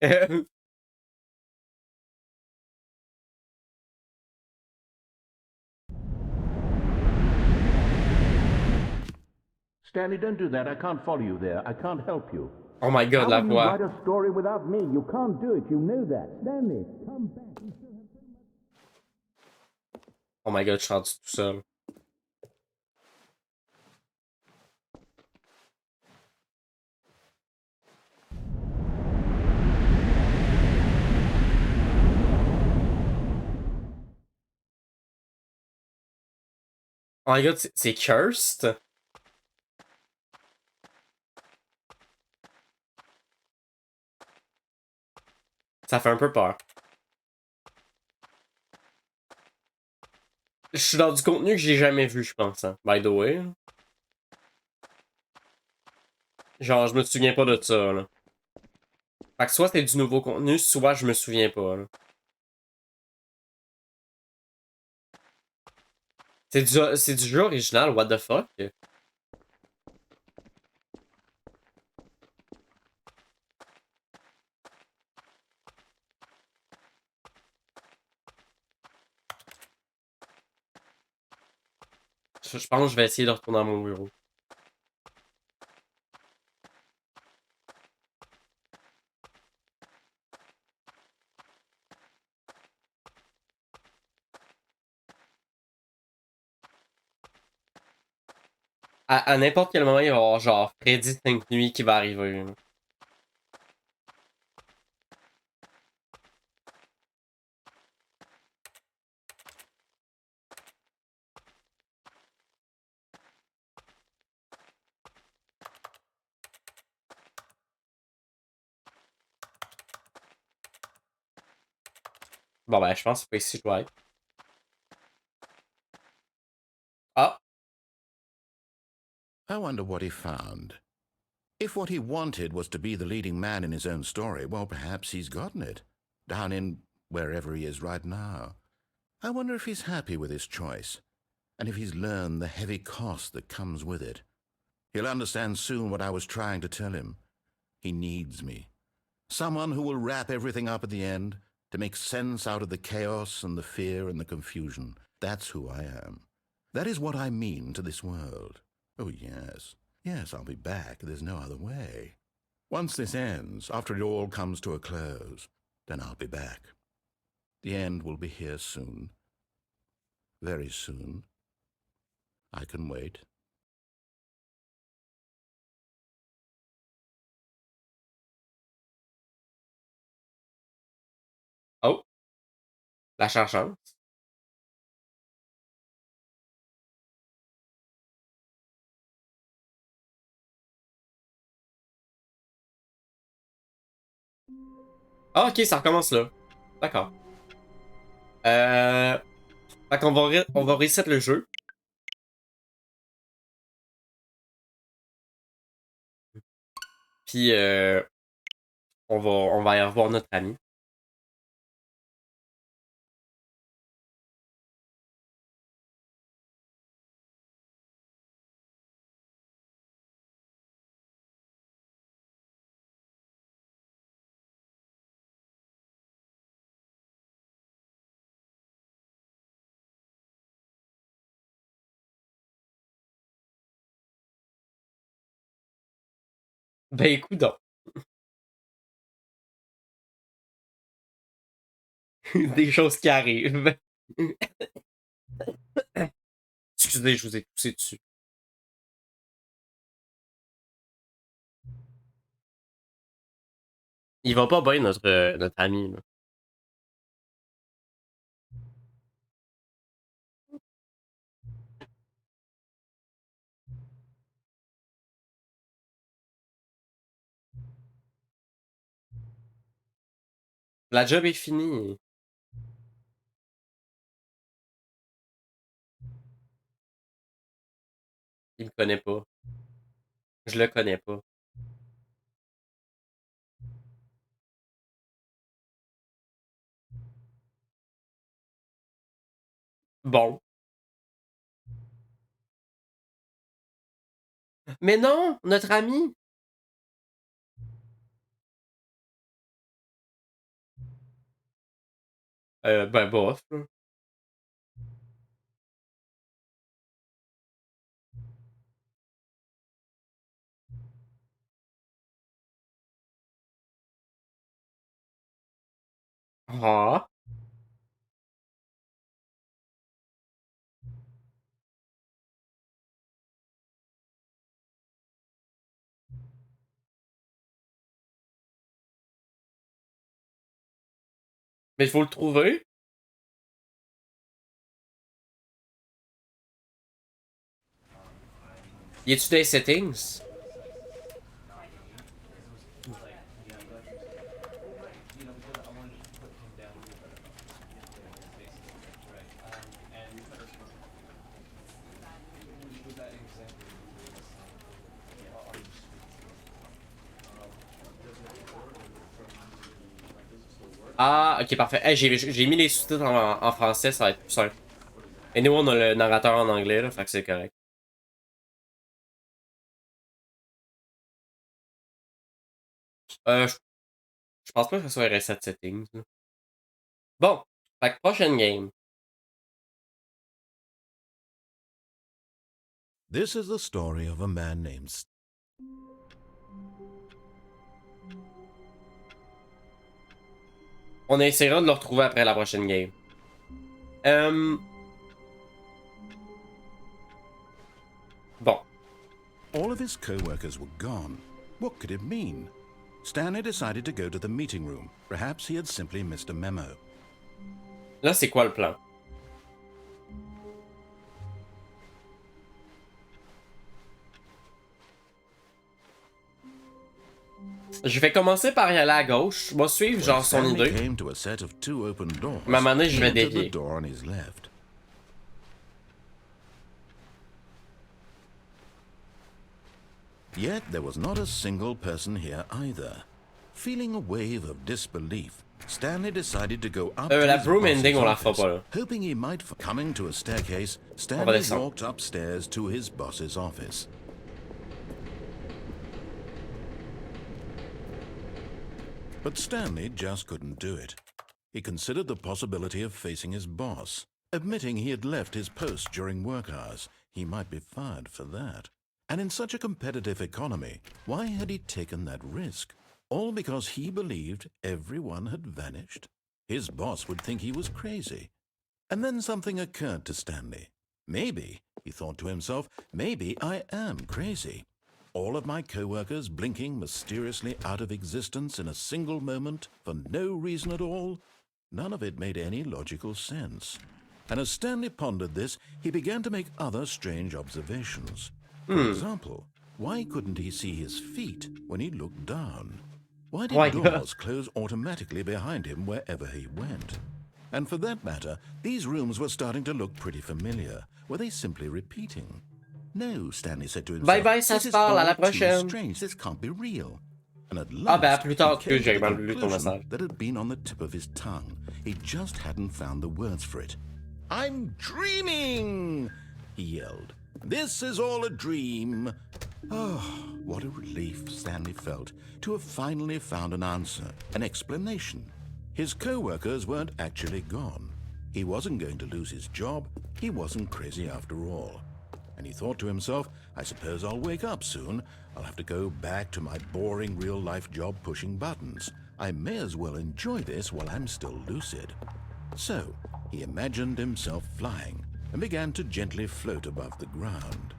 Stanley, don't do that. I can't follow you there. I can't help you. Oh my god, la How will voix. you write a story without me? You can't do it. You know that. Stanley, come back. Oh my god, je suis rendu tout seul. Oh my god, c'est cursed? Ça fait un peu peur. Je suis dans du contenu que j'ai jamais vu, je pense, hein, by the way. Genre, je me souviens pas de ça, là. Fait que soit c'est du nouveau contenu, soit je me souviens pas, là. C'est du jeu original, what the fuck? Je pense que je vais essayer de retourner dans mon bureau. À n'importe quel moment, il va y avoir genre Freddy 5 nuits qui va arriver. Là. Bon ben, je pense que c'est pas ici que je dois être. Ah! I wonder what he found. If what he wanted was to be the leading man in his own story, well, perhaps he's gotten it. Down in wherever he is right now. I wonder if he's happy with his choice, and if he's learned the heavy cost that comes with it. He'll understand soon what I was trying to tell him. He needs me. Someone who will wrap everything up at the end, to make sense out of the chaos and the fear and the confusion. That's who I am. That is what I mean to this world. Oh, yes. Yes, I'll be back. There's no other way. Once this ends, after it all comes to a close, then I'll be back. The end will be here soon. Very soon. I can wait. Oh! La chercheuse. Ah, ok, ça recommence là. D'accord. Fait qu'on on va reset le jeu. Puis on va aller revoir notre ami. Ben écoute donc. Des choses qui arrivent. Excusez, je vous ai toussé dessus. Il va pas bien, notre ami. Là. La job est finie. Il me connaît pas. Je le connais pas. Bon. Mais non, notre ami. Ben bof. Là. Ah. Mais il faut le trouver. Y est-tu des settings? Ah, ok, parfait. Hey, j'ai mis les sous-titres en français, ça va être plus simple. Et nous, on a le narrateur en anglais, là, fait que c'est correct. Je pense pas que ce soit reset settings. Là. Bon, fait que prochaine game. This is the story of a man named On essaiera de le retrouver après la prochaine game. Bon. All of his co-workers were gone. What could it mean? Stanley decided to go to the meeting room. Perhaps he had simply missed a memo. Là, c'est quoi le plan? Je vais commencer par y aller à gauche. Je vais suivre genre son idée. Came to a set of two open doors. Mais à un moment donné, je vais the dévier. door on his left. Yet there was not a single person here either. Feeling a wave of disbelief, Stanley decided to go up to La his broom boss's ending, on la fera office, pas là. hoping he might coming to a staircase. Stanley descendre. walked upstairs to his boss's office. But Stanley just couldn't do it. He considered the possibility of facing his boss. Admitting he had left his post during work hours, he might be fired for that. And in such a competitive economy, why had he taken that risk? All because he believed everyone had vanished? His boss would think he was crazy. And then something occurred to Stanley. Maybe, he thought to himself, maybe I am crazy. All of my co-workers blinking mysteriously out of existence in a single moment for no reason at all? None of it made any logical sense. And as Stanley pondered this, he began to make other strange observations. For example, why couldn't he see his feet when he looked down? Why did doors close automatically behind him wherever he went? And for that matter, these rooms were starting to look pretty familiar. Were they simply repeating? No, Stanley said to himself. Bye bye, ça se parle, à la prochaine. Strange, this can't be real. And at last, plus tard, he came to the conclusion that had been on the tip of his tongue. He just hadn't found the words for it. I'm dreaming, he yelled. This is all a dream. Oh, what a relief Stanley felt to have finally found an answer, an explanation. His co-workers weren't actually gone. He wasn't going to lose his job. He wasn't crazy after all. And he thought to himself, I suppose I'll wake up soon. I'll have to go back to my boring real-life job pushing buttons. I may as well enjoy this while I'm still lucid. So, he imagined himself flying and began to gently float above the ground.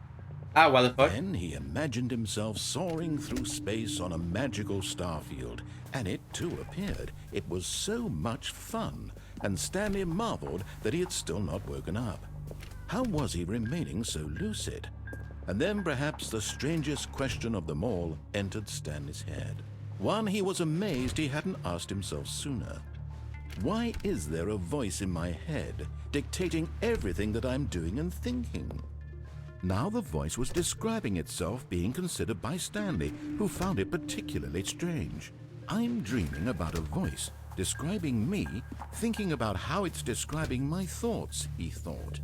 What the fuck? Then he imagined himself soaring through space on a magical starfield, and it too appeared. It was so much fun, and Stanley marveled that he had still not woken up. How was he remaining so lucid? And then perhaps the strangest question of them all entered Stanley's head. One he was amazed he hadn't asked himself sooner. Why is there a voice in my head dictating everything that I'm doing and thinking? Now the voice was describing itself being considered by Stanley, who found it particularly strange. I'm dreaming about a voice describing me, thinking about how it's describing my thoughts, he thought.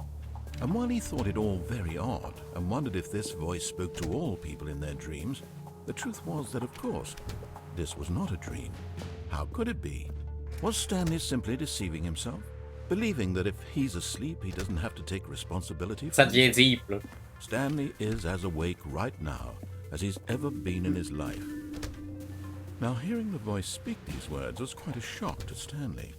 And while he thought it all very odd and wondered if this voice spoke to all people in their dreams, the truth was that, of course, this was not a dream. How could it be? Was Stanley simply deceiving himself? Believing that if he's asleep, he doesn't have to take responsibility for Ça devient deep, là. Stanley is as awake right now as he's ever been in his life. Now, hearing the voice speak these words was quite a shock to Stanley.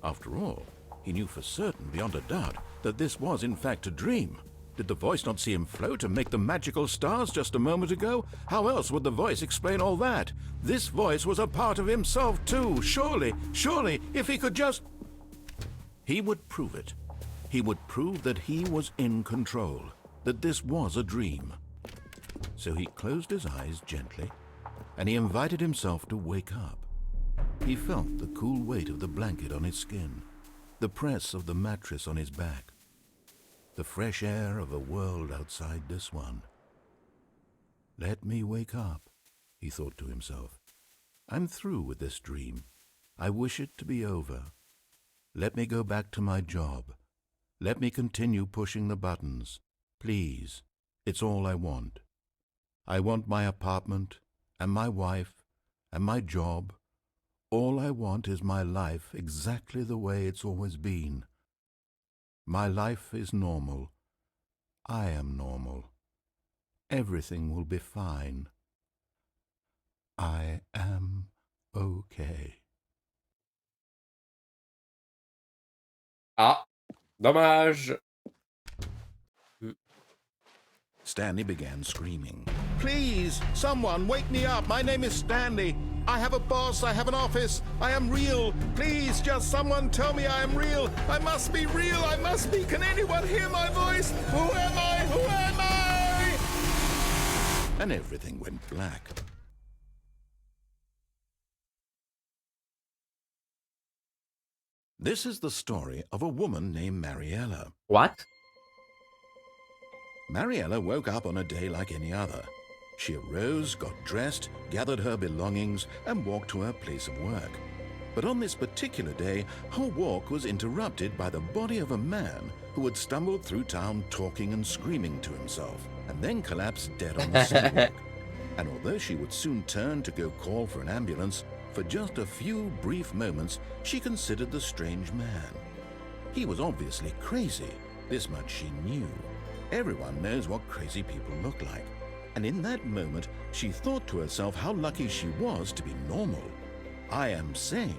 After all, he knew for certain, beyond a doubt, that this was in fact a dream. Did the voice not see him float and make the magical stars just a moment ago? How else would the voice explain all that? This voice was a part of himself too. Surely, if he could just... He would prove it. He would prove that he was in control, that this was a dream. So he closed his eyes gently, and he invited himself to wake up. He felt the cool weight of the blanket on his skin, the press of the mattress on his back, the fresh air of a world outside this one. Let me wake up, he thought to himself. I'm through with this dream. I wish it to be over. Let me go back to my job. Let me continue pushing the buttons. Please, it's all I want. I want my apartment, and my wife, and my job. All I want is my life exactly the way it's always been. My life is normal. I am normal. Everything will be fine. I am okay. Dommage. Stanley began screaming. Please, someone, wake me up. My name is Stanley. I have a boss. I have an office. I am real. Please, just someone tell me I am real. I must be real. I must be. Can anyone hear my voice? Who am I? Who am I? And everything went black. This is the story of a woman named Mariella. What? Mariella woke up on a day like any other. She arose, got dressed, gathered her belongings, and walked to her place of work. But on this particular day, her walk was interrupted by the body of a man who had stumbled through town talking and screaming to himself, and then collapsed dead on the sidewalk. And although she would soon turn to go call for an ambulance, for just a few brief moments she considered the strange man. He was obviously crazy. This much she knew. Everyone knows what crazy people look like. And in that moment, she thought to herself how lucky she was to be normal. I am sane.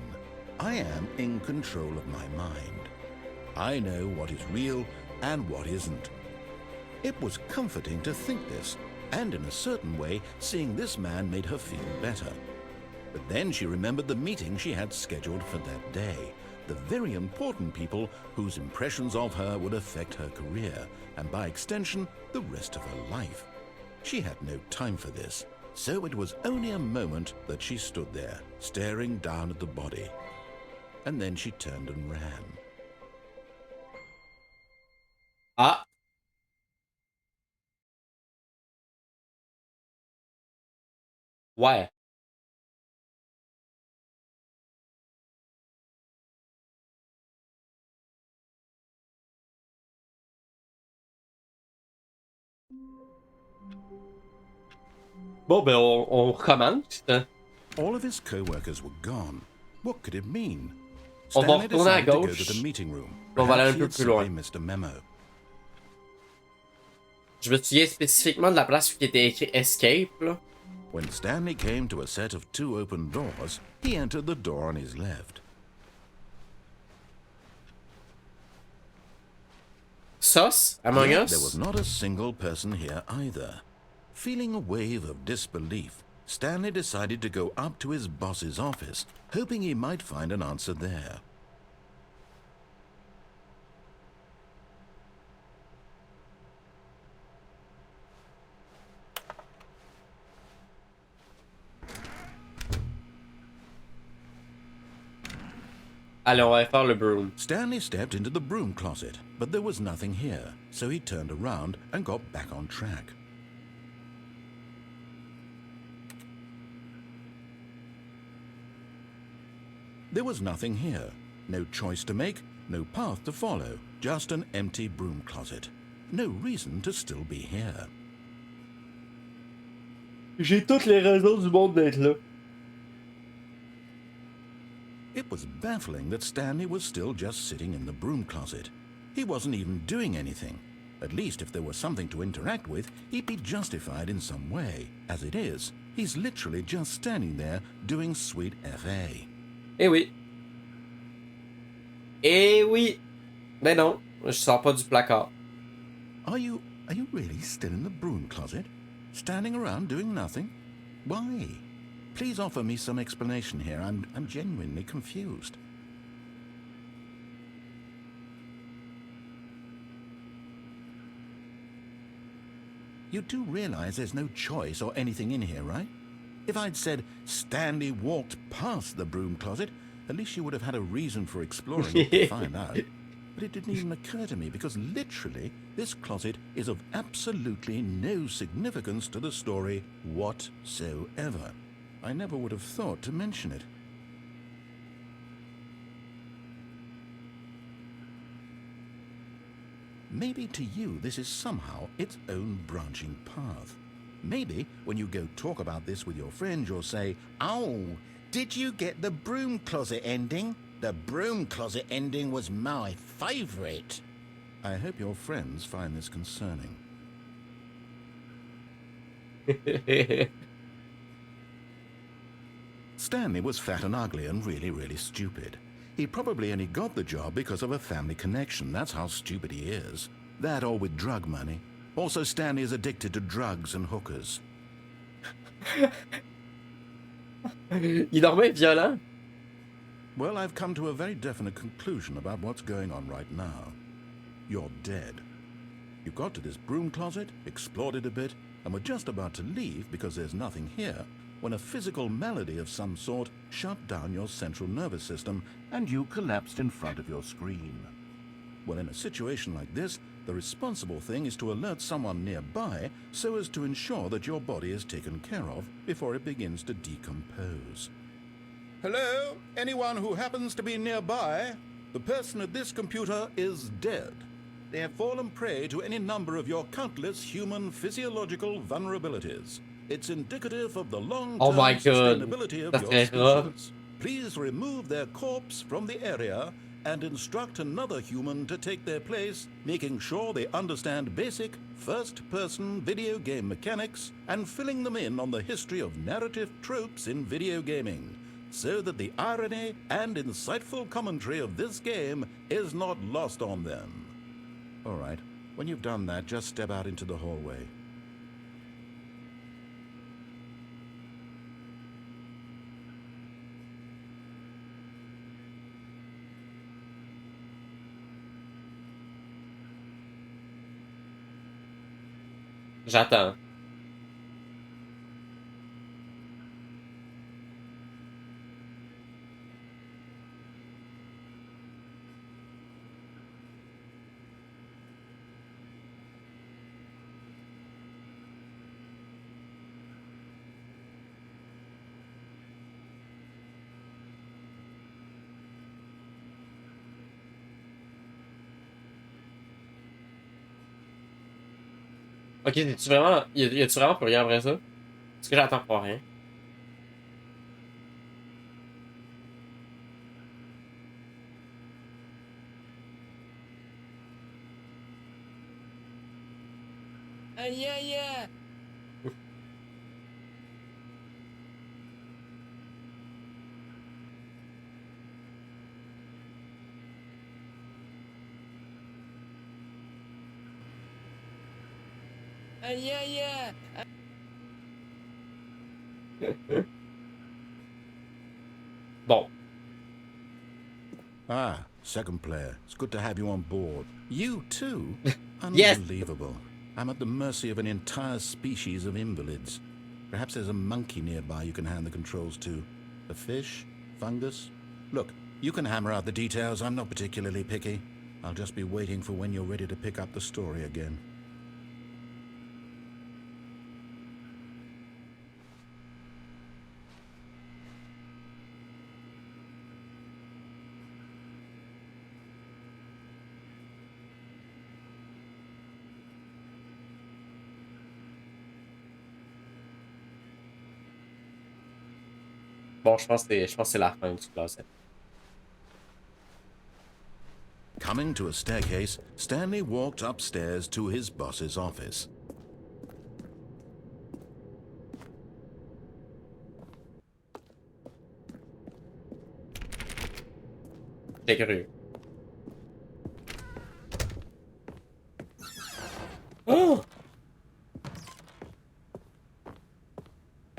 I am in control of my mind. I know what is real and what isn't. It was comforting to think this, and in a certain way, seeing this man made her feel better. But then she remembered the meeting she had scheduled for that day, the very important people whose impressions of her would affect her career, and by extension, the rest of her life. She had no time for this. So it was only a moment that she stood there, staring down at the body. And then she turned and ran. Ah! Ouais. Bon, ben, on recommence. All of his co-workers were gone. What could it mean? On va Stanley retourner à decided to go gauche. to the meeting room. On va aller un Perhaps he peu had plus loin. simply missed a memo. Je me souviens spécifiquement de la place où il était écrit Escape, là. When Stanley came to a set of 2 open doors, he entered the door on his left. Sus? Among Yet Us? there was not a single person here either. Feeling a wave of disbelief, Stanley decided to go up to his boss's office, hoping he might find an answer there. Allez, on va faire le broom. Stanley stepped into the broom closet, but there was nothing here, so he turned around and got back on track. There was nothing here. No choice to make, no path to follow, just an empty broom closet. No reason to still be here. J'ai toutes les raisons du monde d'être là. It was baffling that Stanley was still just sitting in the broom closet. He wasn't even doing anything. At least if there was something to interact with, he'd be justified in some way. As it is, he's literally just standing there doing sweet FA. Eh oui. Eh oui. Mais non, je sors pas du placard. Are you really still in the broom closet? Standing around doing nothing? Why? Please offer me some explanation here. I'm genuinely confused. You do realize there's no choice or anything in here, right? If I'd said Stanley walked past the broom closet, at least you would have had a reason for exploring it to find out. But it didn't even occur to me because literally this closet is of absolutely no significance to the story whatsoever. I never would have thought to mention it. Maybe to you this is somehow its own branching path. Maybe when you go talk about this with your friends, you'll say, "Oh, did you get the broom closet ending? The broom closet ending was my favorite." I hope your friends find this concerning. Stanley was fat and ugly and really stupid. He probably only got the job because of a family connection. That's how stupid he is. That or with drug money. Also, Stanley is addicted to drugs and hookers. Il dormait violent. Well, I've come to a very definite conclusion about what's going on right now. You're dead. You got to this broom closet, explored it a bit, and were just about to leave because there's nothing here when a physical malady of some sort shut down your central nervous system and you collapsed in front of your screen. Well, in a situation like this, the responsible thing is to alert someone nearby so as to ensure that your body is taken care of before it begins to decompose. Hello? Anyone who happens to be nearby? The person at this computer is dead. They have fallen prey to any number of your countless human physiological vulnerabilities. It's indicative of the long-term sustainability of your species. Please remove their corpse from the area and instruct another human to take their place, making sure they understand basic first-person video game mechanics and filling them in on the history of narrative tropes in video gaming, so that the irony and insightful commentary of this game is not lost on them. All right, when you've done that, just step out into the hallway. J'attends. Ok, es-tu vraiment. Y a-tu vraiment plus rien après ça? Est-ce que j'attends pour rien? Aïe, aïe, aïe. Aïe, aïe, aïe. Bon. Ah, second player. It's good to have you on board. You too? Yes! Unbelievable. I'm at the mercy of an entire species of invalids. Perhaps there's a monkey nearby you can hand the controls to. A fish? Fungus? Look, you can hammer out the details. I'm not particularly picky. I'll just be waiting for when you're ready to pick up the story again. Bon, je pense que c'est la fin du classique. Coming to a staircase, Stanley walked upstairs to his boss's office. J'étais curieux. Oh!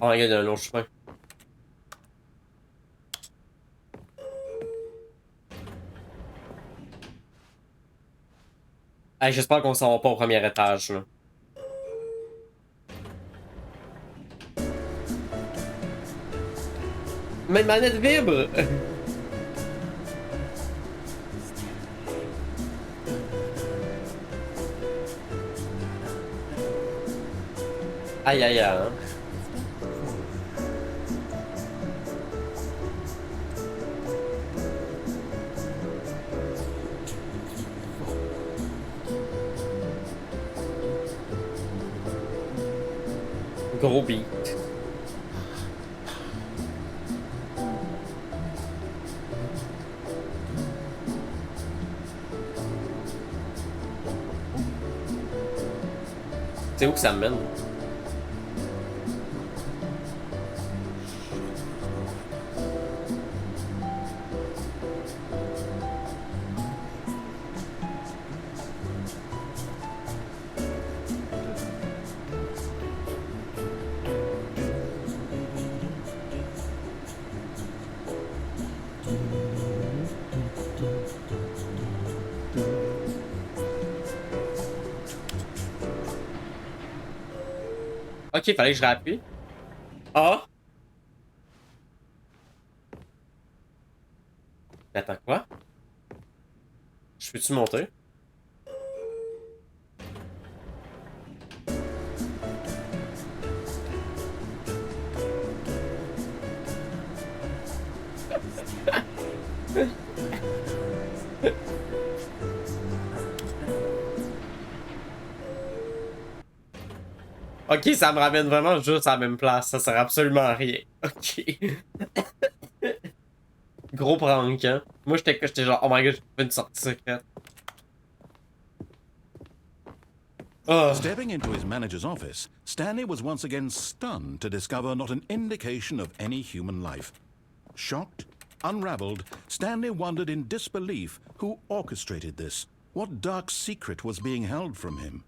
Oh my god, il y a un long chemin. Hey, j'espère qu'on s'en va pas au premier étage, là. Ma manette vibre! Aïe aïe aïe. Hein. Gros beat. C'est où que ça me mène? Ok, fallait que je rappuie. Ah! Attends, quoi? Je peux-tu monter? Ok, ça me ramène vraiment juste à la même place. Ça sert absolument à rien. Ok. Gros prank, hein? Moi, j'étais genre, oh my god, j'ai fait une sortie secrète. Oh. Stepping into his manager's office, Stanley was once again stunned to discover not an indication of any human life. Shocked, unraveled, Stanley wondered in disbelief who orchestrated this. What dark secret was being held from him?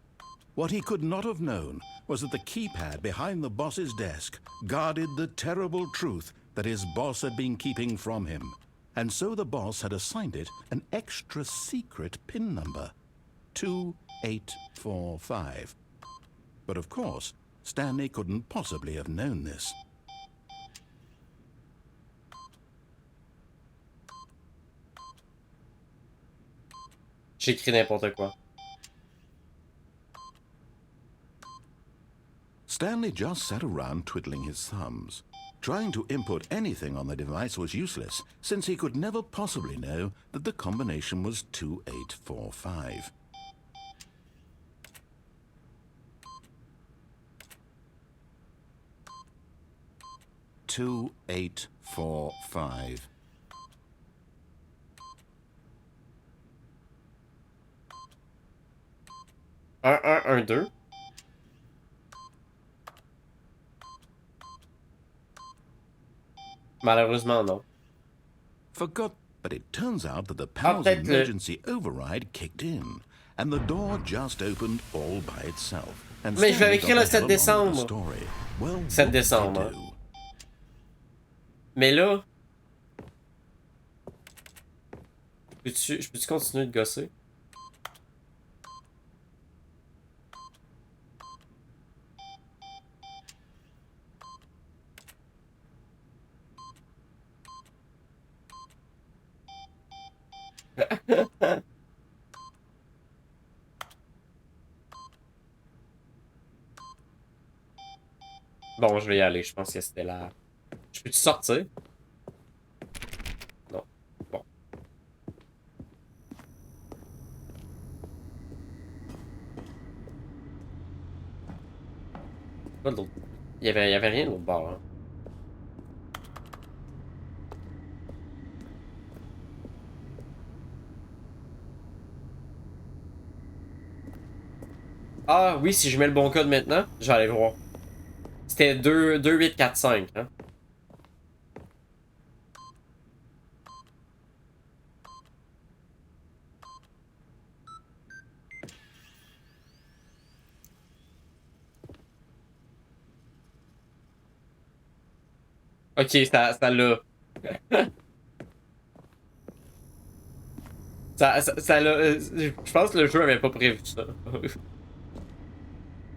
What he could not have known was that the keypad behind the boss's desk guarded the terrible truth that his boss had been keeping from him. And so the boss had assigned it an extra secret PIN number. 2845. But of course, Stanley couldn't possibly have known this. J'écris n'importe quoi. Stanley just sat around twiddling his thumbs. Trying to input anything on the device was useless, since he could never possibly know that the combination was 2845. 2845. Un, 2. Malheureusement, non. Forgot, but it turns out that the panel's emergency override kicked in, and the door just opened all by itself. And mais je l'avais écrit le 7 the décembre. Well, 7 décembre. Mais là... Je peux-tu continuer de gosser? Bon, je vais y aller. Je pense que c'était là. Je peux-tu sortir? Non. Bon. Pas de l'autre. Il y avait rien de l'autre bord. Hein. Ah oui, si je mets le bon code maintenant, je vais aller voir. C'était 2, 8, 4, 5. Hein? Ok, ça l'a. ça l'a. Je pense que le jeu avait pas prévu ça.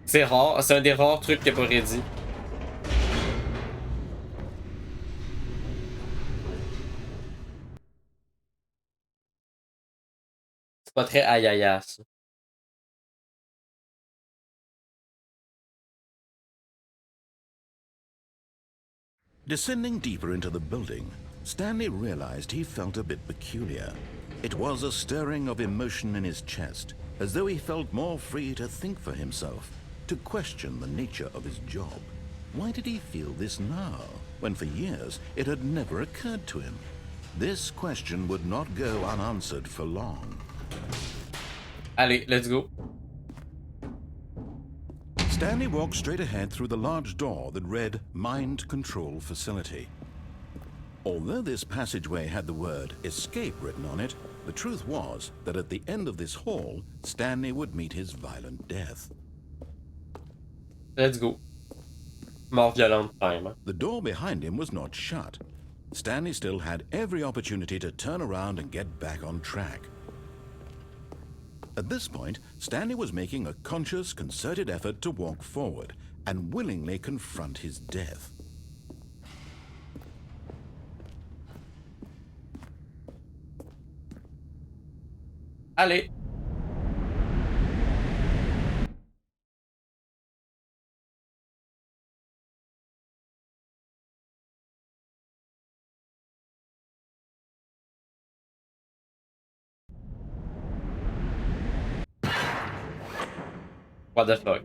C'est rare, c'est un des rares trucs qu'il a pas prédit. C'est pas très aïe aïe ça. Descending deeper into the building, Stanley realized he felt a bit peculiar. It was a stirring of emotion in his chest, as though he felt more free to think for himself, to question the nature of his job. Why did he feel this now, when for years it had never occurred to him? This question would not go unanswered for long. Allez, let's go. Stanley walked straight ahead through the large door that read Mind Control Facility. Although this passageway had the word escape written on it, the truth was that at the end of this hall, Stanley would meet his violent death. Let's go. Mort violente time. Hein? The door behind him was not shut. Stanley still had every opportunity to turn around and get back on track. At this point, Stanley was making a conscious, concerted effort to walk forward and willingly confront his death. Allez. What the fuck?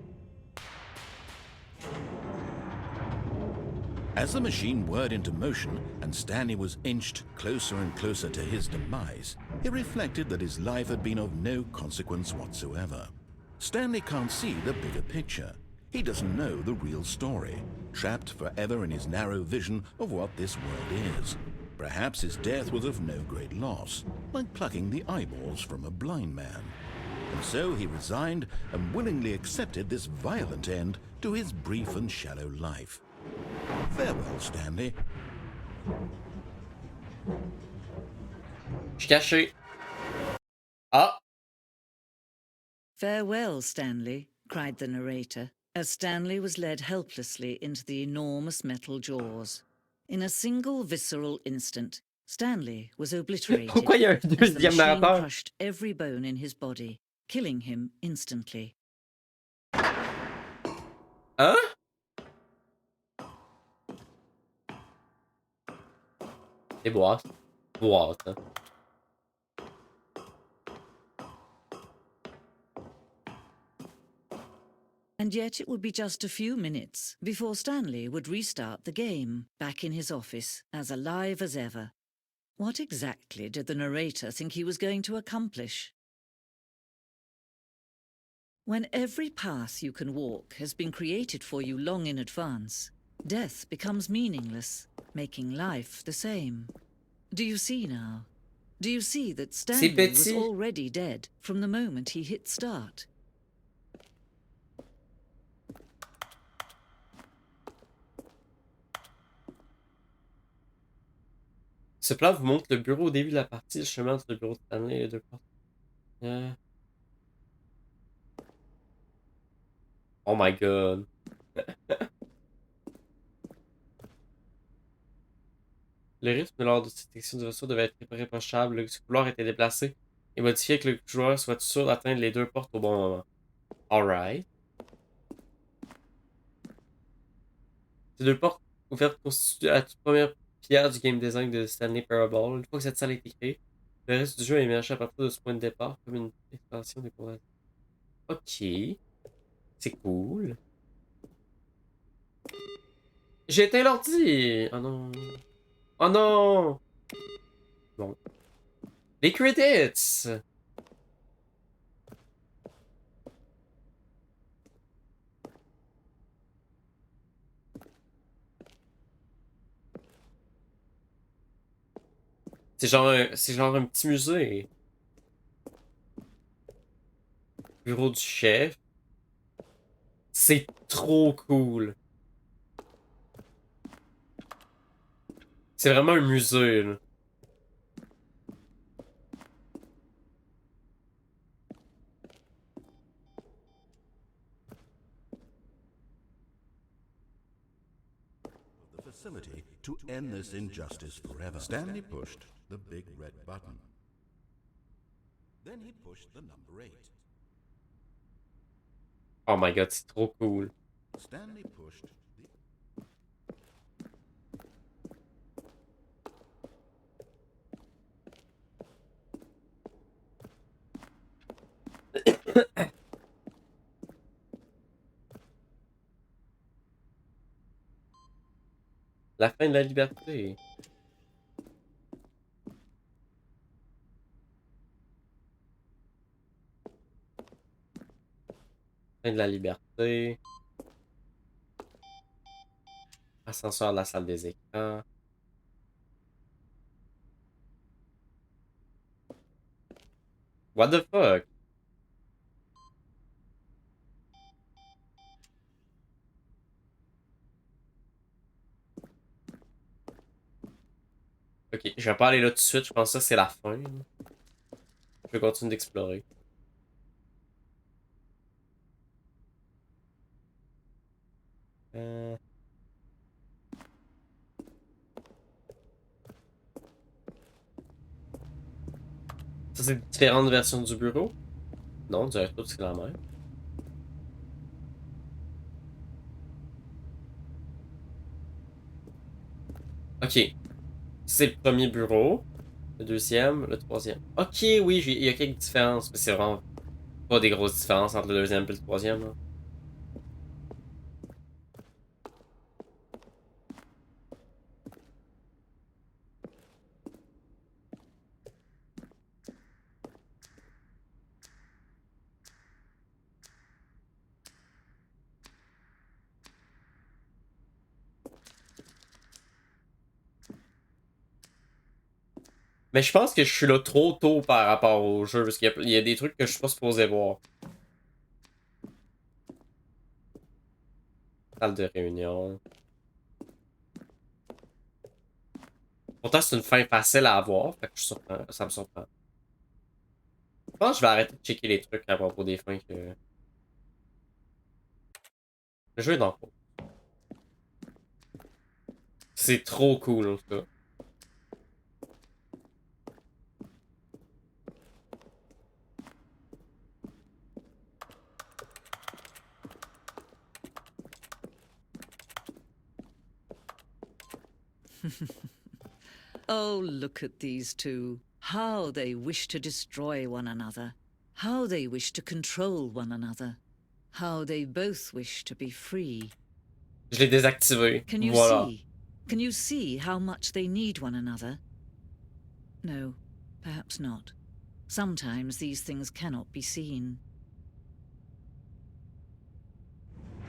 As the machine whirred into motion and Stanley was inched closer and closer to his demise, he reflected that his life had been of no consequence whatsoever. Stanley can't see the bigger picture. He doesn't know the real story, trapped forever in his narrow vision of what this world is. Perhaps his death was of no great loss, like plucking the eyeballs from a blind man. And so he resigned and willingly accepted this violent end to his brief and shallow life. Farewell, Stanley. Je suis caché. Ah! Farewell, Stanley, cried the narrator, as Stanley was led helplessly into the enormous metal jaws. In a single visceral instant, Stanley was obliterated Pourquoi il y a un as the deuxième machine narrateur? crushed every bone in his body, killing him instantly. Hein? C'est boîte. Boîte. Hein? An and yet it would be just a few minutes before Stanley would restart the game, back in his office, as alive as ever. What exactly did the narrator think he was going to accomplish? When every path you can walk has been created for you long in advance, death becomes meaningless, making life the same. Do you see now? Do you see that Stanley was Petit. already dead from the moment he hit start? Ce plan vous montre le bureau au début de la partie, le chemin entre le bureau de Stanley et les deux portes. Oh my god. Le rythme lors de cette section de vaisseau devait être irréprochable. Le couloir était déplacé et modifié que le joueur soit sûr d'atteindre les deux portes au bon moment. Alright. Ces deux portes ouvertes constituent la toute première pierre du game design de Stanley Parable. Une fois que cette salle a été créée, le reste du jeu a émergé à partir de ce point de départ comme une extension des combats. Ok. C'est cool. J'ai éteint l'ordi! Oh non. Oh non! Bon. Les credits! C'est genre un petit musée. Bureau du chef. C'est trop cool. C'est vraiment un musée, là. The facility to end this injustice forever. Stanley pushed the big red button. Then he pushed the number 8. Oh my god, c'est trop cool. Stanley pushed La fin de la liberté. Fin de la liberté. Ascenseur de la salle des écrans. What the fuck? Ok, je vais pas aller là tout de suite, je pense que ça c'est la fin. Là. Je vais continuer d'explorer. Euh... Ça c'est différentes versions du bureau? Non, on dirait tout c'est la même. Ok, c'est le premier bureau. Le deuxième, le troisième. Ok, oui, il y a quelques différences, mais c'est vraiment pas des grosses différences entre le deuxième et le troisième. Là. Mais je pense que je suis là trop tôt par rapport au jeu, parce qu'il y a des trucs que je suis pas supposé voir. Salle de réunion. Pourtant, c'est une fin facile à avoir, fait que ça me surprend. Je pense que je vais arrêter de checker les trucs à propos des fins que... Le jeu est dans le cours. C'est trop cool, en tout cas. Oh, look at these two. How they wish to destroy one another. How they wish to control one another. How they both wish to be free. Je l'ai désactivé. Can you Voilà. see? Can you see how much they need one another? No, perhaps not. Sometimes these things cannot be seen.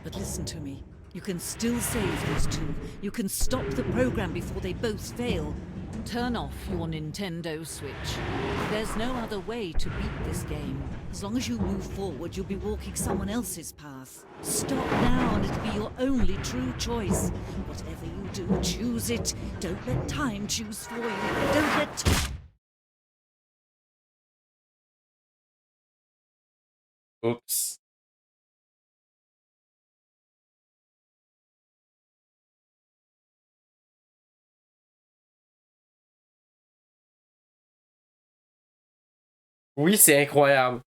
But listen to me. You can still save these two. You can stop the program before they both fail. Turn off your Nintendo Switch. There's no other way to beat this game. As long as you move forward, you'll be walking someone else's path. Stop now and it'll be your only true choice. Whatever you do, choose it. Don't let time choose for you. Don't let... Oups. Oui, c'est incroyable.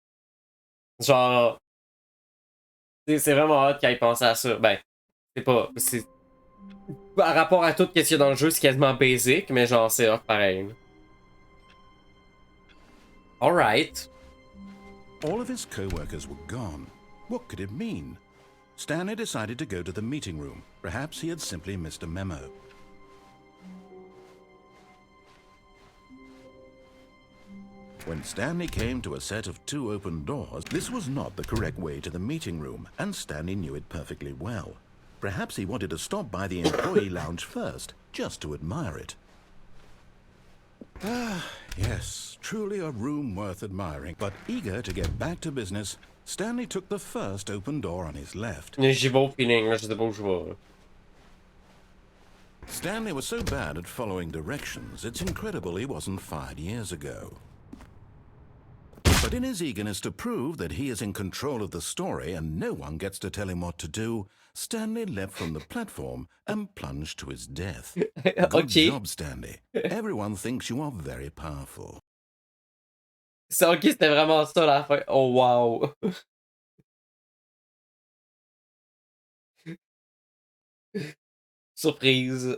Genre, c'est vraiment hot qu'il ait pensé à ça. Ben, c'est pas. C'est. Par rapport à tout ce qu'il y a dans le jeu, c'est quasiment basic, mais genre, c'est hot pareil. Alright. All of his co-workers were gone. What could it mean? Stanley decided to go to the meeting room. Perhaps he had simply missed a memo. When Stanley came to a set of 2 open doors, this was not the correct way to the meeting room, and Stanley knew it perfectly well. Perhaps he wanted to stop by the employee lounge first, just to admire it. Ah, yes, truly a room worth admiring. But eager to get back to business, Stanley took the first open door on his left. J'y vais au feeling, là, je sais pas où je vais. Stanley was so bad at following directions, it's incredible he wasn't fired years ago. But in his eagerness to prove that he is in control of the story and no one gets to tell him what to do, Stanley leapt from the platform and plunged to his death. Good job, Stanley. Everyone thinks you are very powerful. C'est ok, c'était vraiment ça la fin. Oh wow. Surprise.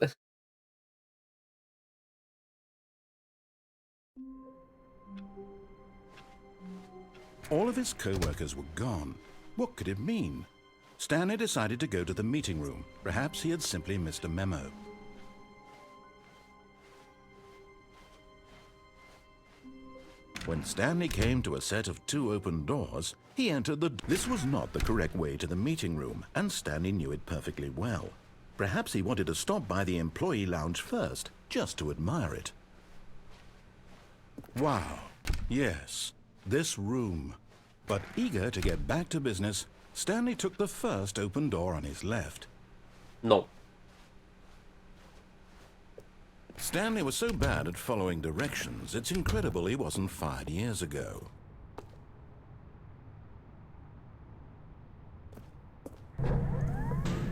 All of his co-workers were gone. What could it mean? Stanley decided to go to the meeting room. Perhaps he had simply missed a memo. When Stanley came to a set of 2 open doors, he entered the... This was not the correct way to the meeting room, and Stanley knew it perfectly well. Perhaps he wanted to stop by the employee lounge first, just to admire it. Wow, yes, this room. But eager to get back to business, Stanley took the first open door on his left. Non. Stanley was so bad at following directions, it's incredible he wasn't fired years ago.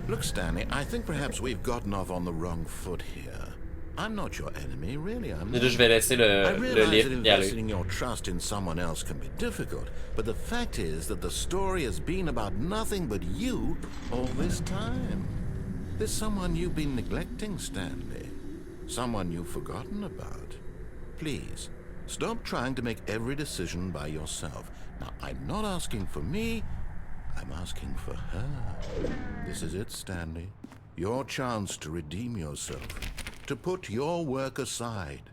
Look, Stanley, I think perhaps we've gotten off on the wrong foot here. I'm not your enemy, really. I'm not. Je vais laisser I le realize livre that y aller. investing your trust in someone else can be difficult, but the fact is that the story has been about nothing but you all this time. There's someone you've been neglecting, Stanley. Someone you've forgotten about. Please, stop trying to make every decision by yourself. Now, I'm not asking for me, I'm asking for her. This is it, Stanley. Your chance to redeem yourself. To put your work aside,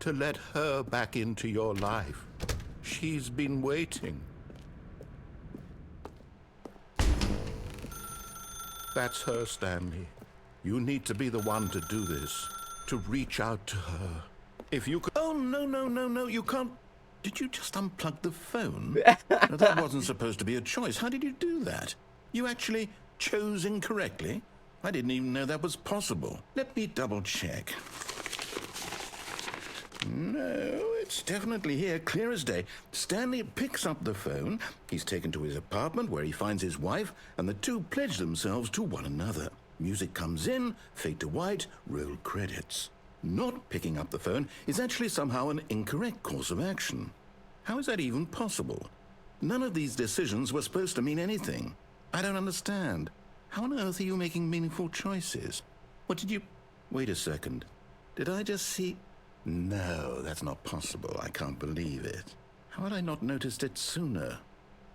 to let her back into your life. She's been waiting. That's her, Stanley. You need to be the one to do this, to reach out to her. If you could... Oh, no, you can't... Did you just unplug the phone? No, that wasn't supposed to be a choice. How did you do that? You actually chose incorrectly? I didn't even know that was possible. Let me double check. No, it's definitely here, clear as day. Stanley picks up the phone. He's taken to his apartment where he finds his wife, and the two pledge themselves to one another. Music comes in, fade to white, roll credits. Not picking up the phone is actually somehow an incorrect course of action. How is that even possible? None of these decisions were supposed to mean anything. I don't understand. How on earth are you making meaningful choices? What did you... Wait a second. Did I just see... No, that's not possible. I can't believe it. How had I not noticed it sooner?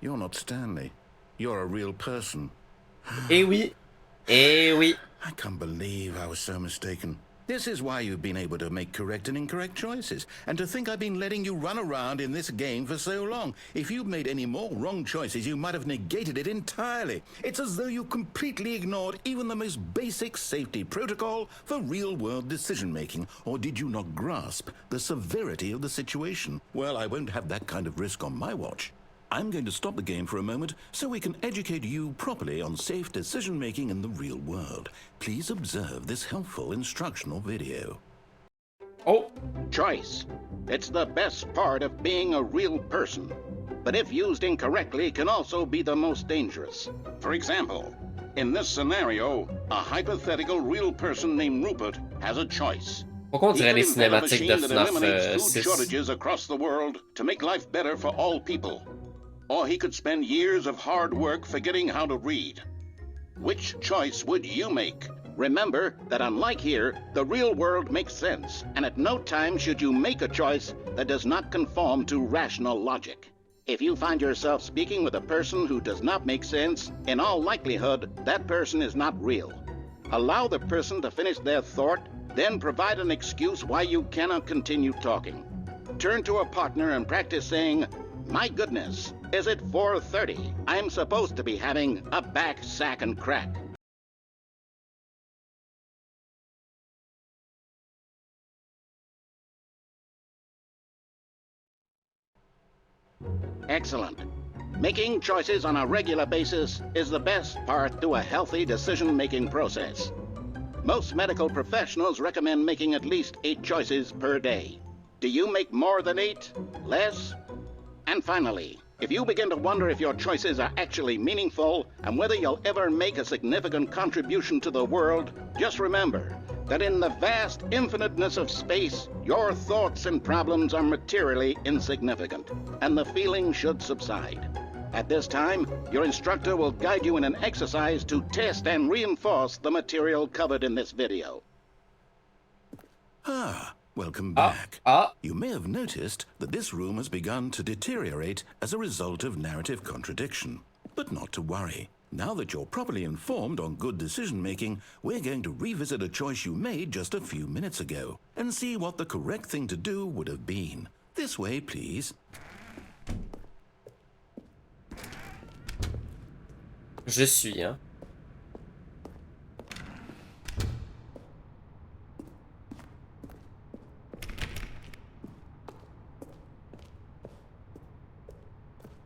You're not Stanley. You're a real person. Eh oui. Eh oui. I can't believe I was so mistaken. This is why you've been able to make correct and incorrect choices. And to think I've been letting you run around in this game for so long. If you'd made any more wrong choices, you might have negated it entirely. It's as though you completely ignored even the most basic safety protocol for real-world decision-making. Or did you not grasp the severity of the situation? Well, I won't have that kind of risk on my watch. I'm going to stop the game for a moment so we can educate you properly on safe decision-making in the real world. Please observe this helpful instructional video. Oh! Choice. It's the best part of being a real person. But if used incorrectly, can also be the most dangerous. For example, in this scenario, a hypothetical real person named Rupert has a choice. Pourquoi on He dirait could les invent a cinématiques machine de that FNAF eliminates food 6? shortages across the world to make life better for all people. Or he could spend years of hard work forgetting how to read. Which choice would you make? Remember that unlike here, the real world makes sense, and at no time should you make a choice that does not conform to rational logic. If you find yourself speaking with a person who does not make sense, in all likelihood, that person is not real. Allow the person to finish their thought, then provide an excuse why you cannot continue talking. Turn to a partner and practice saying, "My goodness, is it 4:30? I'm supposed to be having a back, sack, and crack." Excellent. Making choices on a regular basis is the best part to a healthy decision-making process. Most medical professionals recommend making at least 8 choices per day. Do you make more than 8? Less? And finally, if you begin to wonder if your choices are actually meaningful and whether you'll ever make a significant contribution to the world, just remember that in the vast infiniteness of space, your thoughts and problems are materially insignificant, and the feeling should subside. At this time, your instructor will guide you in an exercise to test and reinforce the material covered in this video. Welcome back. Ah! You may have noticed that this room has begun to deteriorate as a result of narrative contradiction. But not to worry. Now that you're properly informed on good decision-making, we're going to revisit a choice you made just a few minutes ago and see what the correct thing to do would have been. This way, please. Je suis, hein.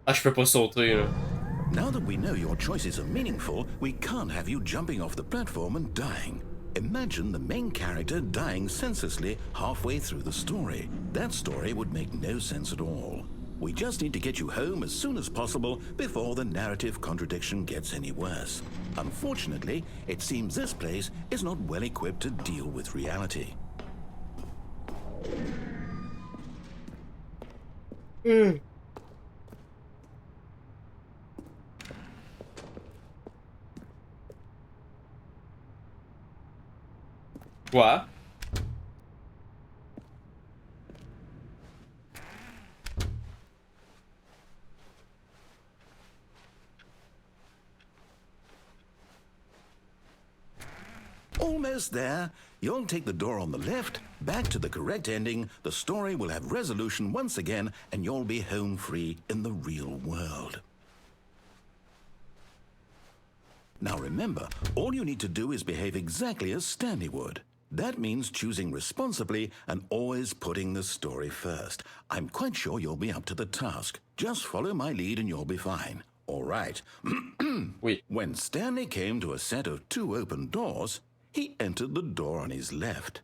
Ah, je peux pas sauter, là. Now that we know your choices are meaningful, we can't have you jumping off the platform and dying. Imagine the main character dying senselessly halfway through the story. That story would make no sense at all. We just need to get you home as soon as possible before the narrative contradiction gets any worse. Unfortunately, it seems this place is not well equipped to deal with reality. Quoi? Almost there. You'll take the door on the left, back to the correct ending, the story will have resolution once again, and you'll be home free in the real world. Now remember, all you need to do is behave exactly as Stanley would. That means choosing responsibly and always putting the story first. I'm quite sure you'll be up to the task. Just follow my lead and you'll be fine. All right. Oui. When Stanley came to a set of 2 open doors, he entered the door on his left.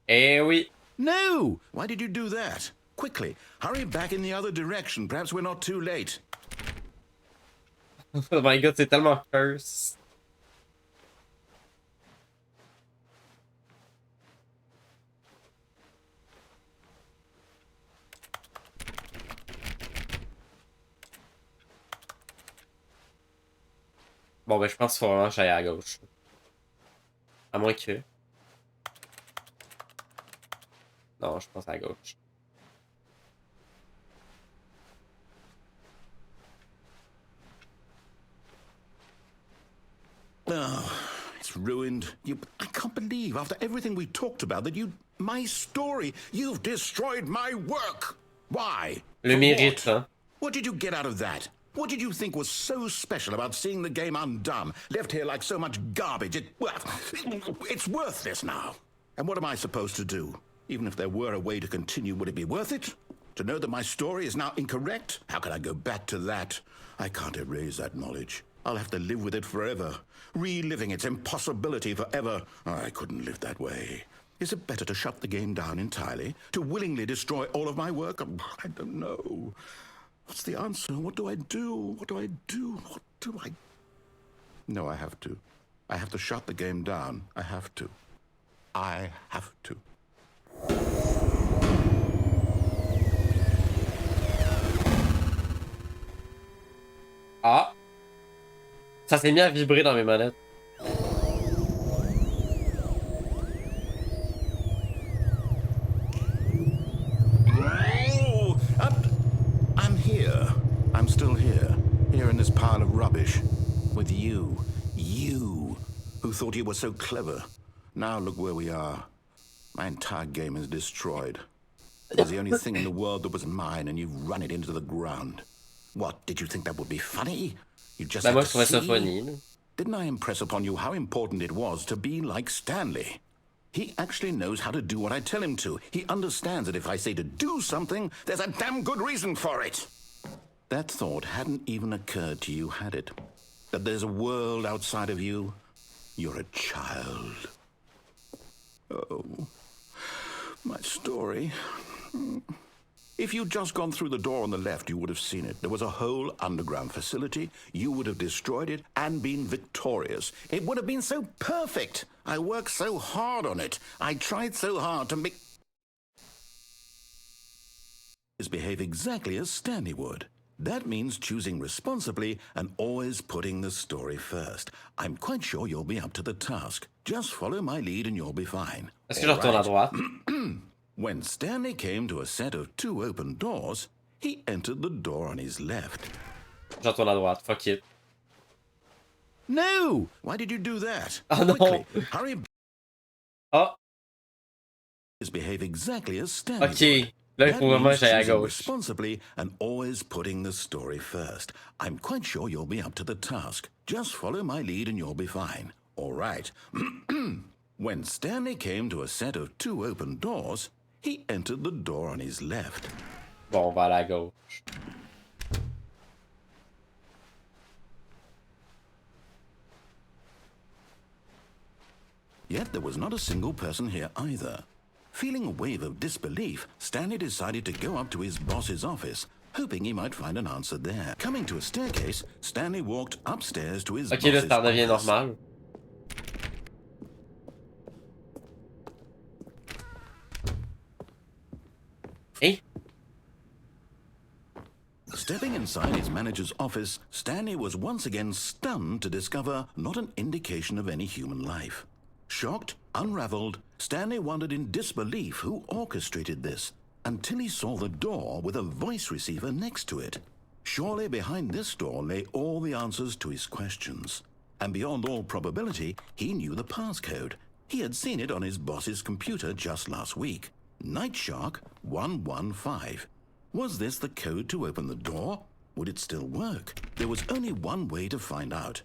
Eh oui. No! Why did you do that? Quickly, hurry back in the other direction. Perhaps we're not too late. Oh my god, c'est tellement curse. Bon, ben, je pense qu'il faut vraiment que j'aille à gauche. À moins que... Non, je pense à gauche. Oh, it's ruined. I can't believe, after everything we talked about, that my story, you've destroyed my work. Why? Le mérite, hein. What did you get out of that? What did you think was so special about seeing the game undone, left here like so much garbage? It's worthless now. And what am I supposed to do? Even if there were a way to continue, would it be worth it? To know that my story is now incorrect? How can I go back to that? I can't erase that knowledge. I'll have to live with it forever, reliving its impossibility forever. I couldn't live that way. Is it better to shut the game down entirely? To willingly destroy all of my work? I don't know. What's the answer? What do I do? What do I do? What do I... No, I have to. I have to shut the game down. I have to. I have to. Ah! Ça s'est mis à vibrer dans mes manettes. Oh, I'm here. I'm still here. Here in this pile of rubbish. With you. You. Who thought you were so clever. Now look where we are. My entire game is destroyed. It was the only thing in the world that was mine, and you've run it into the ground. What, did you think that would be funny? You just Bah, moi, had je to trouvais ça see? funny. Didn't I impress upon you how important it was to be like Stanley? He actually knows how to do what I tell him to. He understands that if I say to do something, there's a damn good reason for it. That thought hadn't even occurred to you, had it? That there's a world outside of you? You're a child. Oh, my story. If you'd just gone through the door on the left, you would have seen it. There was a whole underground facility. You would have destroyed it and been victorious. It would have been so perfect. I worked so hard on it. I tried so hard to make... behave exactly as Stanley would. That means choosing responsibly and always putting the story first. I'm quite sure you'll be up to the task. Just follow my lead and you'll be fine. Est-ce que je retourne à droite? When Stanley came to a set of 2 open doors, he entered the door on his left. Je retourne à droite. Fuck it. No! Why did you do that? Oh, no. Quickly, hurry. Oh! Behave exactly as Stanley Ok. would. Là, il That faut vraiment means que j'aille à choosing gauche. responsibly and always putting the story first. I'm quite sure you'll be up to the task. Just follow my lead and you'll be fine. All right. When Stanley came to a set of 2 open doors, he entered the door on his left. Bon, on va aller à gauche. Yet there was not a single person here either. Feeling a wave of disbelief, Stanley decided to go up to his boss's office, hoping he might find an answer there. Coming to a staircase, Stanley walked upstairs to his Ok, là, boss's ça redevient office. normal. Hey! Stepping inside his manager's office, Stanley was once again stunned to discover not an indication of any human life. Shocked, unraveled, Stanley wondered in disbelief who orchestrated this, until he saw the door with a voice receiver next to it. Surely behind this door lay all the answers to his questions. And beyond all probability, he knew the passcode. He had seen it on his boss's computer just last week. Night Shark 115. Was this the code to open the door? Would it still work? There was only one way to find out.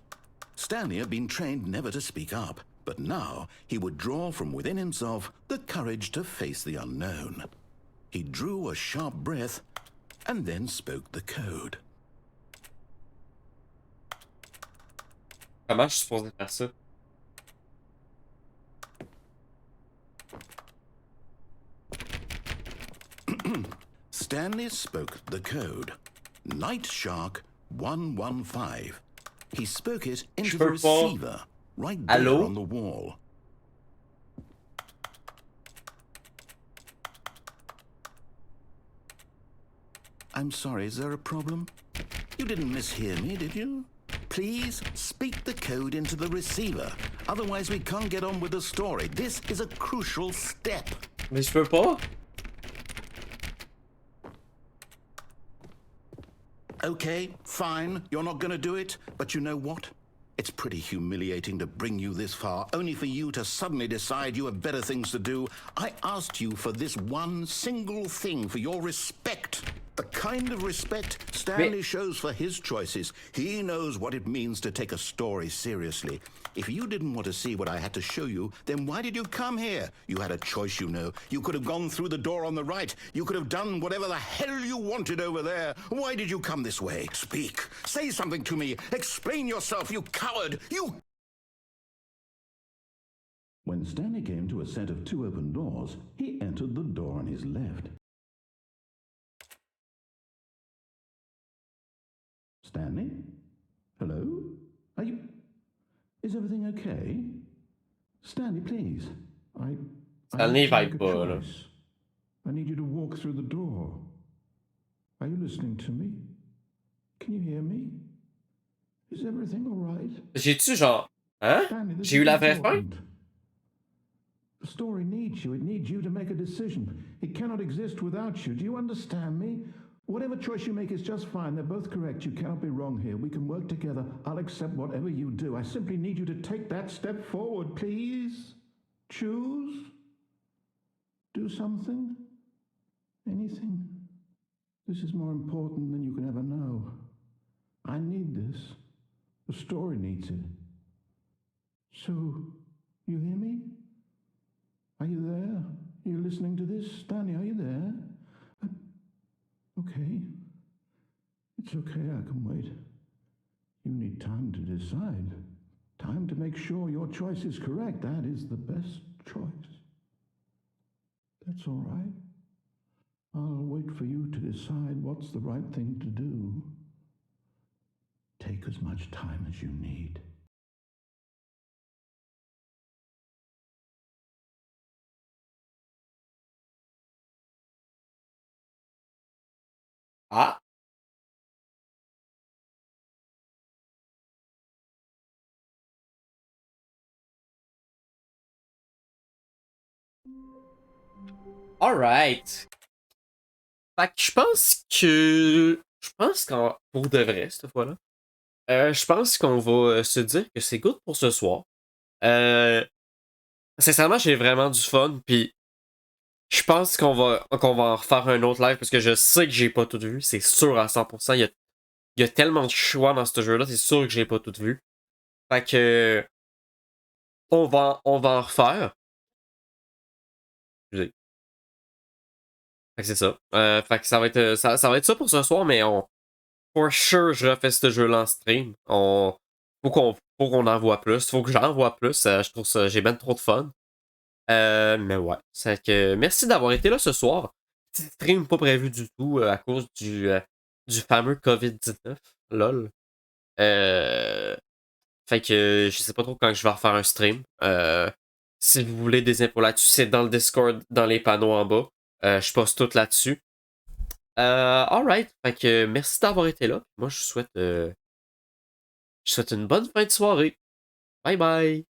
Stanley had been trained never to speak up, but now he would draw from within himself the courage to face the unknown. He drew a sharp breath and then spoke the code. Comment je suis supposé faire ça? Stanley spoke the code. Night Shark 115. He spoke it into the receiver, right there Hello? on the wall. I'm sorry, is there a problem? You didn't mishear me, did you? Please speak the code into the receiver. Otherwise we can't get on with the story. This is a crucial step. Mais je peux pas? Okay, fine, you're not going to do it, but you know what? It's pretty humiliating to bring you this far, only for you to suddenly decide you have better things to do. I asked you for this one single thing, for your respect. The kind of respect Stanley shows for his choices. He knows what it means to take a story seriously. If you didn't want to see what I had to show you, then why did you come here? You had a choice, you know. You could have gone through the door on the right. You could have done whatever the hell you wanted over there. Why did you come this way? Speak. Say something to me. Explain yourself, you coward. You... When Stanley came to a set of 2 open doors, he entered the door on his left. Stanley? Hello? Are you... Is everything okay? Stanley, please. Stanley va être pas, là. I need you to walk through the door. Are you listening to me? Can you hear me? Is everything all right? J'ai-tu genre... Hein? Stanley, J'ai eu la vraie fin? The story needs you. It needs you to make a decision. It cannot exist without you. Do you understand me? Whatever choice you make is just fine. They're both correct. You cannot be wrong here. We can work together. I'll accept whatever you do. I simply need you to take that step forward, please. Choose. Do something. Anything. This is more important than you can ever know. I need this. The story needs it. So, you hear me? Are you there? Are you listening to this? Stanley, are you there? Okay. It's okay, I can wait. You need time to decide. Time to make sure your choice is correct. That is the best choice. That's all right. I'll wait for you to decide what's the right thing to do. Take as much time as you need. Ah! Alright! Fait que je pense qu'en pour de vrai, cette fois-là, je pense qu'on va se dire que c'est good pour ce soir. Sincèrement, j'ai vraiment du fun, puis je pense qu'on va en refaire un autre live parce que je sais que j'ai pas tout vu, c'est sûr à 100%. Il y a tellement de choix dans ce jeu-là, c'est sûr que j'ai pas tout vu. Fait que on va en refaire. Excusez. Fait que c'est ça. Fait que ça va être ça va être ça pour ce soir, mais for sure, je refais ce jeu-là en stream. Faut qu'on en voit plus. Faut que j'en voie plus. Je trouve ça, j'ai ben trop de fun. Mais ouais. C'est que merci d'avoir été là ce soir. Petit stream pas prévu du tout à cause du fameux COVID-19. Lol. Fait que je sais pas trop quand je vais refaire un stream. Si vous voulez des infos là-dessus, c'est dans le Discord, dans les panneaux en bas. Je poste tout là-dessus. Alright. Fait que merci d'avoir été là. Moi, je souhaite une bonne fin de soirée. Bye bye.